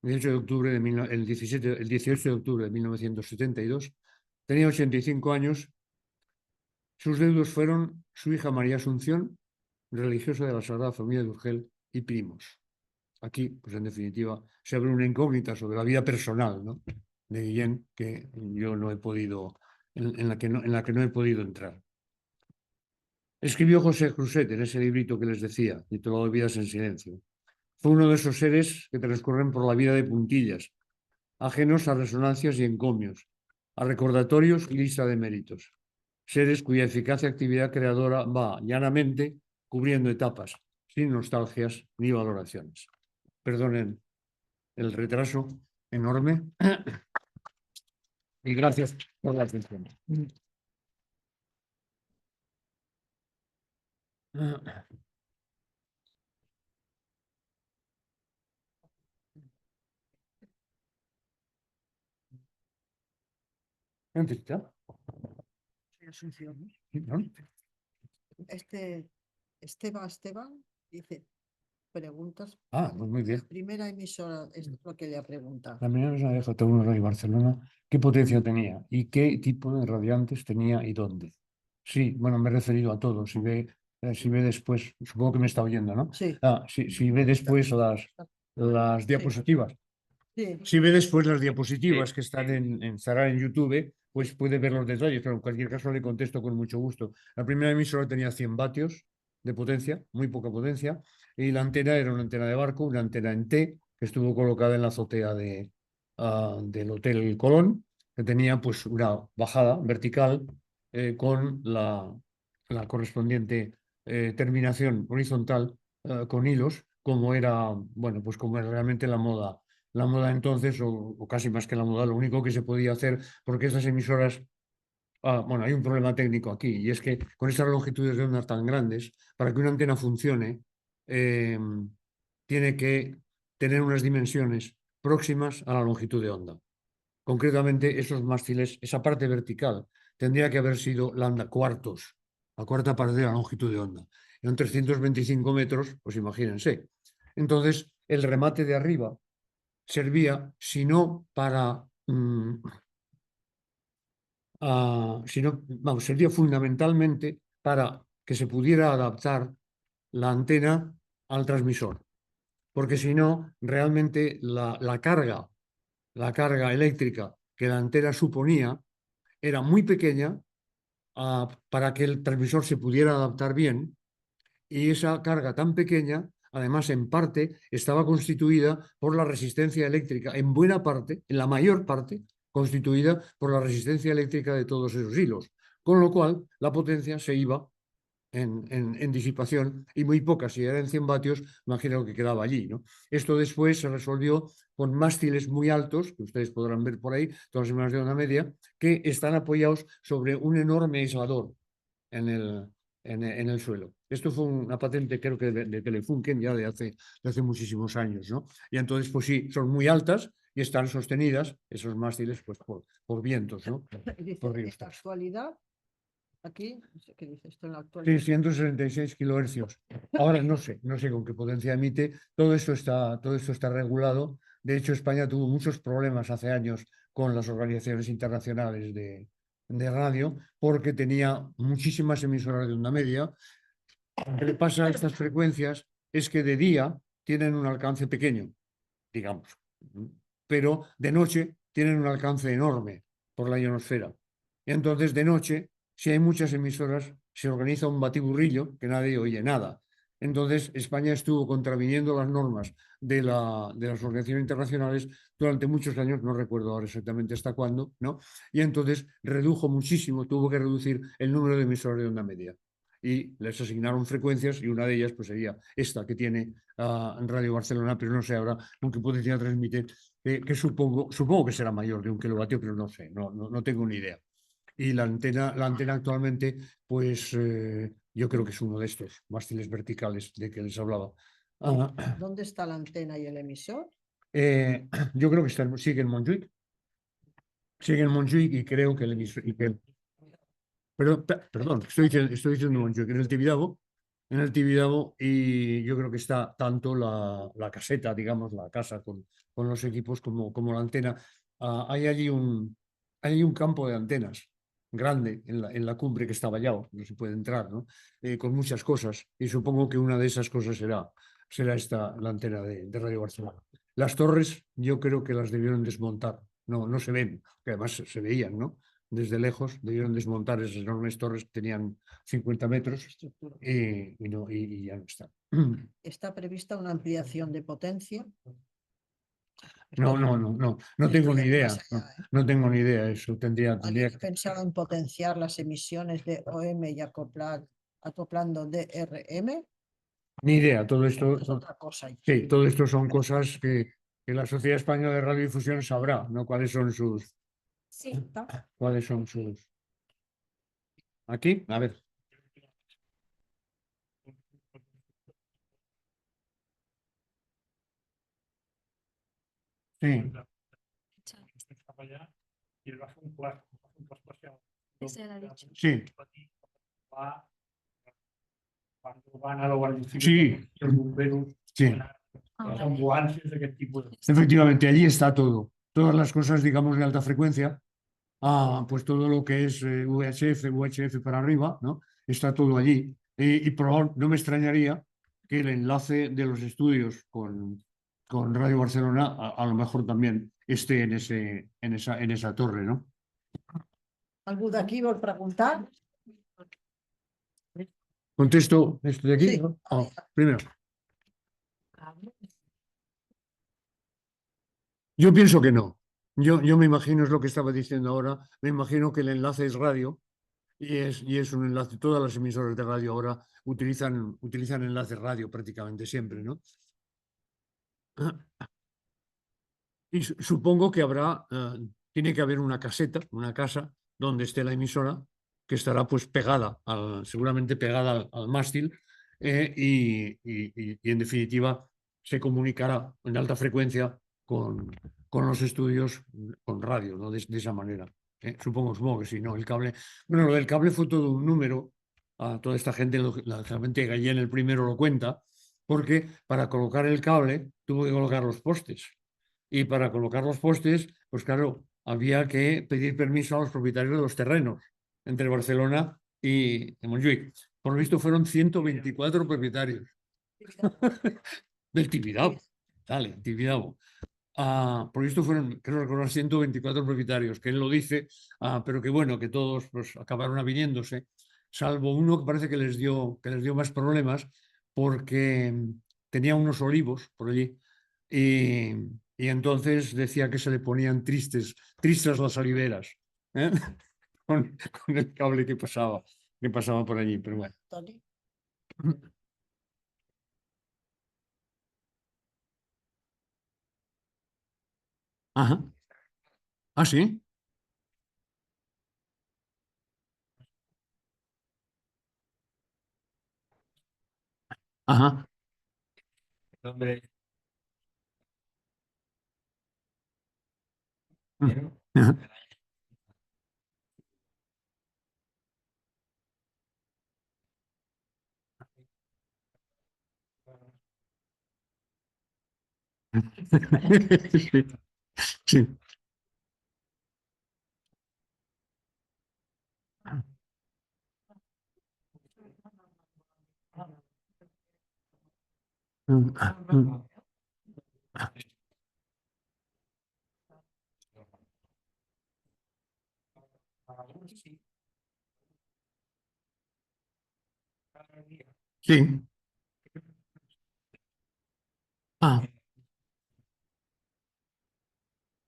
El 18 de octubre de 1972, tenía 85 años. Sus deudos fueron su hija María Asunción, religiosa de la Sagrada Familia de Urgel, y primos. Aquí, pues en definitiva, se abre una incógnita sobre la vida personal, ¿no?, de Guillén, que yo no he podido, en la que no he podido entrar. Escribió José Cruzet en ese librito que les decía, titulado Vidas en Silencio. Fue uno de esos seres que transcurren por la vida de puntillas, ajenos a resonancias y encomios, a recordatorios y lista de méritos. Seres cuya eficaz actividad creadora va llanamente cubriendo etapas, sin nostalgias ni valoraciones. Perdonen el retraso enorme y gracias por la atención.
Esteban dice preguntas.
Pues muy bien.
La primera emisora es lo que le ha preguntado.
La primera emisora de J1 Radio Barcelona, ¿qué potencia tenía y qué tipo de radiantes tenía y dónde? Sí, bueno, me he referido a todo. Si ve después, supongo que me está oyendo, ¿no?
Sí.
Si ve después las diapositivas.
Sí.
Si ve después las diapositivas que estarán en YouTube, pues puede ver los detalles, pero en cualquier caso le contesto con mucho gusto. La primera emisora tenía 100 vatios de potencia, muy poca potencia, y la antena era una antena de barco, una antena en T, que estuvo colocada en la azotea del Hotel Colón, que tenía pues una bajada vertical con la correspondiente terminación horizontal con hilos, como era, bueno, pues como era realmente la moda entonces, o casi más que la moda, lo único que se podía hacer, porque estas emisoras, bueno, hay un problema técnico aquí, y es que con estas longitudes de onda tan grandes, para que una antena funcione, tiene que tener unas dimensiones próximas a la longitud de onda. Concretamente, esos mástiles, esa parte vertical, tendría que haber sido la cuarta parte de la longitud de onda. En 325 metros, pues imagínense. Entonces, el remate de arriba servía, sino para, servía fundamentalmente para que se pudiera adaptar la antena al transmisor, porque si no, realmente la carga eléctrica que la antena suponía era muy pequeña para que el transmisor se pudiera adaptar bien, y esa carga tan pequeña, además, en parte, estaba constituida por la resistencia eléctrica, en buena parte, en la mayor parte, constituida por la resistencia eléctrica de todos esos hilos, con lo cual la potencia se iba en disipación y muy poca. Si eran 100 vatios, imagino que quedaba allí, ¿no? Esto después se resolvió con mástiles muy altos, que ustedes podrán ver por ahí, todas las imágenes de onda media, que están apoyados sobre un enorme aislador en el suelo. Esto fue una patente, creo que de Telefunken, ya de hace muchísimos años, ¿no? Y entonces, pues sí, son muy altas y están sostenidas, esos mástiles, pues por vientos, ¿no?
Y dice,
Por
en
ríos.
la actualidad, aquí, no sé qué dice esto en la actualidad.
666 kilohercios. Ahora no sé con qué potencia emite. Todo esto está regulado. De hecho, España tuvo muchos problemas hace años con las organizaciones internacionales de radio porque tenía muchísimas emisoras de onda media. Lo que le pasa a estas frecuencias es que de día tienen un alcance pequeño, digamos, pero de noche tienen un alcance enorme por la ionosfera. Y entonces, de noche, si hay muchas emisoras, se organiza un batiburrillo que nadie oye nada. Entonces, España estuvo contraviniendo las normas de las organizaciones internacionales durante muchos años, no recuerdo ahora exactamente hasta cuándo, ¿no? Y entonces redujo muchísimo, tuvo que reducir el número de emisoras de onda media. Y les asignaron frecuencias y una de ellas pues sería esta que tiene Radio Barcelona, pero no sé ahora con qué potencia transmite, que supongo que será mayor de 1 kilovatio, pero no sé, no tengo ni idea. Y la antena actualmente, pues yo creo que es uno de estos mástiles verticales de que les hablaba.
¿Dónde está la antena y el emisor?
Yo creo que sigue en Montjuic. Sigue en Montjuic y creo que el emisor... Perdón, estoy diciendo Montjuic, en el Tibidabo, y yo creo que está tanto la caseta, digamos, la casa con los equipos como la antena. Hay allí un campo de antenas grande en la cumbre que está vallado, no se puede entrar, ¿no? Con muchas cosas, y supongo que una de esas cosas será la antena de Radio Barcelona. Las torres yo creo que las debieron desmontar, no se ven, que además se veían, ¿no? Desde lejos, debieron desmontar esas enormes torres que tenían 50 metros y ya no están.
¿Está prevista una ampliación de potencia?
No tengo ni idea. No tengo ni idea. Eso tendría
¿Alguien
que...
ha pensado en potenciar las emisiones de OM y acoplando DRM?
Ni idea. Todo esto,
Es otra cosa.
sí, todo esto son cosas que la Sociedad Española de Radiodifusión sabrá, ¿no? ¿Cuáles son sus...
Sí,
¿Cuáles son sus... Aquí? A ver. Sí.
Estaba allá y él va a hacer un cuarto espacial.
Ese era dicho.
Sí.
Cuando van a la Guardia
Sí.
Civil, los bomberos,
Sí.
las ambulancias de aquel tipo de...
Efectivamente, allí está todo. Todas las cosas, digamos, de alta frecuencia. Pues todo lo que es UHF para arriba, ¿no? Está todo allí. Y no me extrañaría que el enlace de los estudios con Radio Barcelona a lo mejor también esté en esa torre, ¿no?
¿Algú d'aquí vol preguntar?
Contesto esto de aquí,
Sí.
¿no? Primero. Yo pienso que no. Yo me imagino, es lo que estaba diciendo ahora, me imagino que el enlace es radio y es un enlace. Todas las emisoras de radio ahora utilizan enlaces radio prácticamente siempre, ¿no? Y supongo que tiene que haber una caseta, una casa donde esté la emisora, que estará pues pegada, seguramente pegada al mástil, y en definitiva se comunicará en alta frecuencia con los estudios con radio, ¿no? De esa manera. Supongo que sí, ¿no? El cable. Bueno, lo del cable fue todo un número. A toda esta gente, la gente Gallén el primero lo cuenta, porque para colocar el cable tuvo que colocar los postes. Y para colocar los postes, pues claro, había que pedir permiso a los propietarios de los terrenos entre Barcelona y Montjuic. Por lo visto fueron 124 propietarios del Tibidabo. Dale, Tibidabo. Por esto fueron, creo recordar, 124 propietarios, que él lo dice, pero que bueno, que todos pues, acabaron aviniéndose, salvo uno que parece que les dio más problemas porque tenía unos olivos por allí y entonces decía que se le ponían tristes las oliveras, ¿eh? con el cable que pasaba por allí, pero bueno.
Tony.
Ajá. Ah, sí. Ajá.
Hombre,
Ajá. Sí. Sí. Sí. Ah.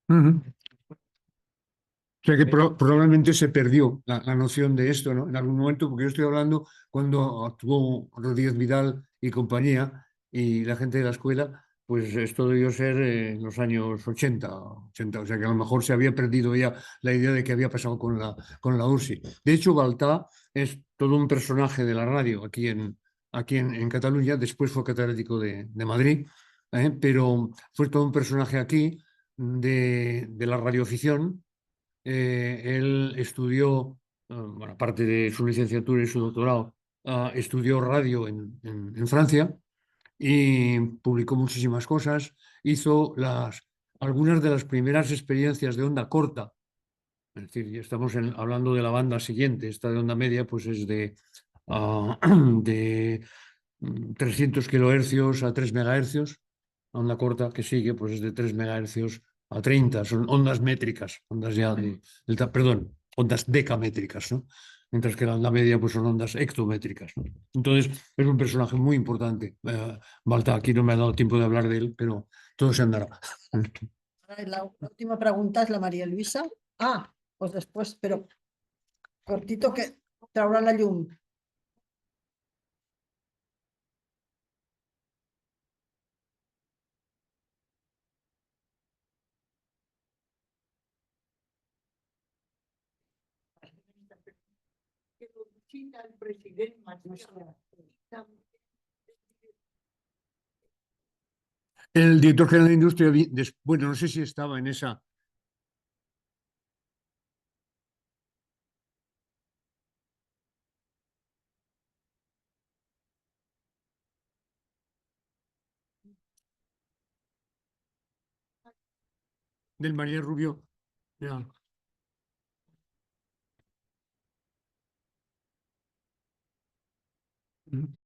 Ujú. O sea que probablemente se perdió la noción de esto, ¿no? En algún momento, porque yo estoy hablando cuando actuó Rodríguez Vidal y compañía y la gente de la escuela, pues esto debió ser en los años 80, o sea que a lo mejor se había perdido ya la idea de qué había pasado con la URSI. De hecho, Baltà es todo un personaje de la radio en Cataluña, después fue catedrático de Madrid, pero fue todo un personaje aquí de la radioafición. Él estudió, bueno, aparte de su licenciatura y su doctorado, estudió radio en Francia y publicó muchísimas cosas. Hizo algunas de las primeras experiencias de onda corta. Es decir, ya estamos hablando de la banda siguiente. Esta de onda media pues es ah, de 300 kilohercios a 3 megahercios. La onda corta que sigue pues es de 3 megahercios a 30. Son ondas métricas, ondas ya perdón, ondas decamétricas, ¿no? Mientras que la onda media pues son ondas hectométricas, ¿no? Entonces es un personaje muy importante. Balta, aquí no me ha dado tiempo de hablar de él, pero todo se andará.
La última pregunta es la María Luisa. Ah, pues después, pero cortito que traurà la llum.
El director general de industria, bueno, no sé si estaba en esa. Del María Rubio. Ya. Mm.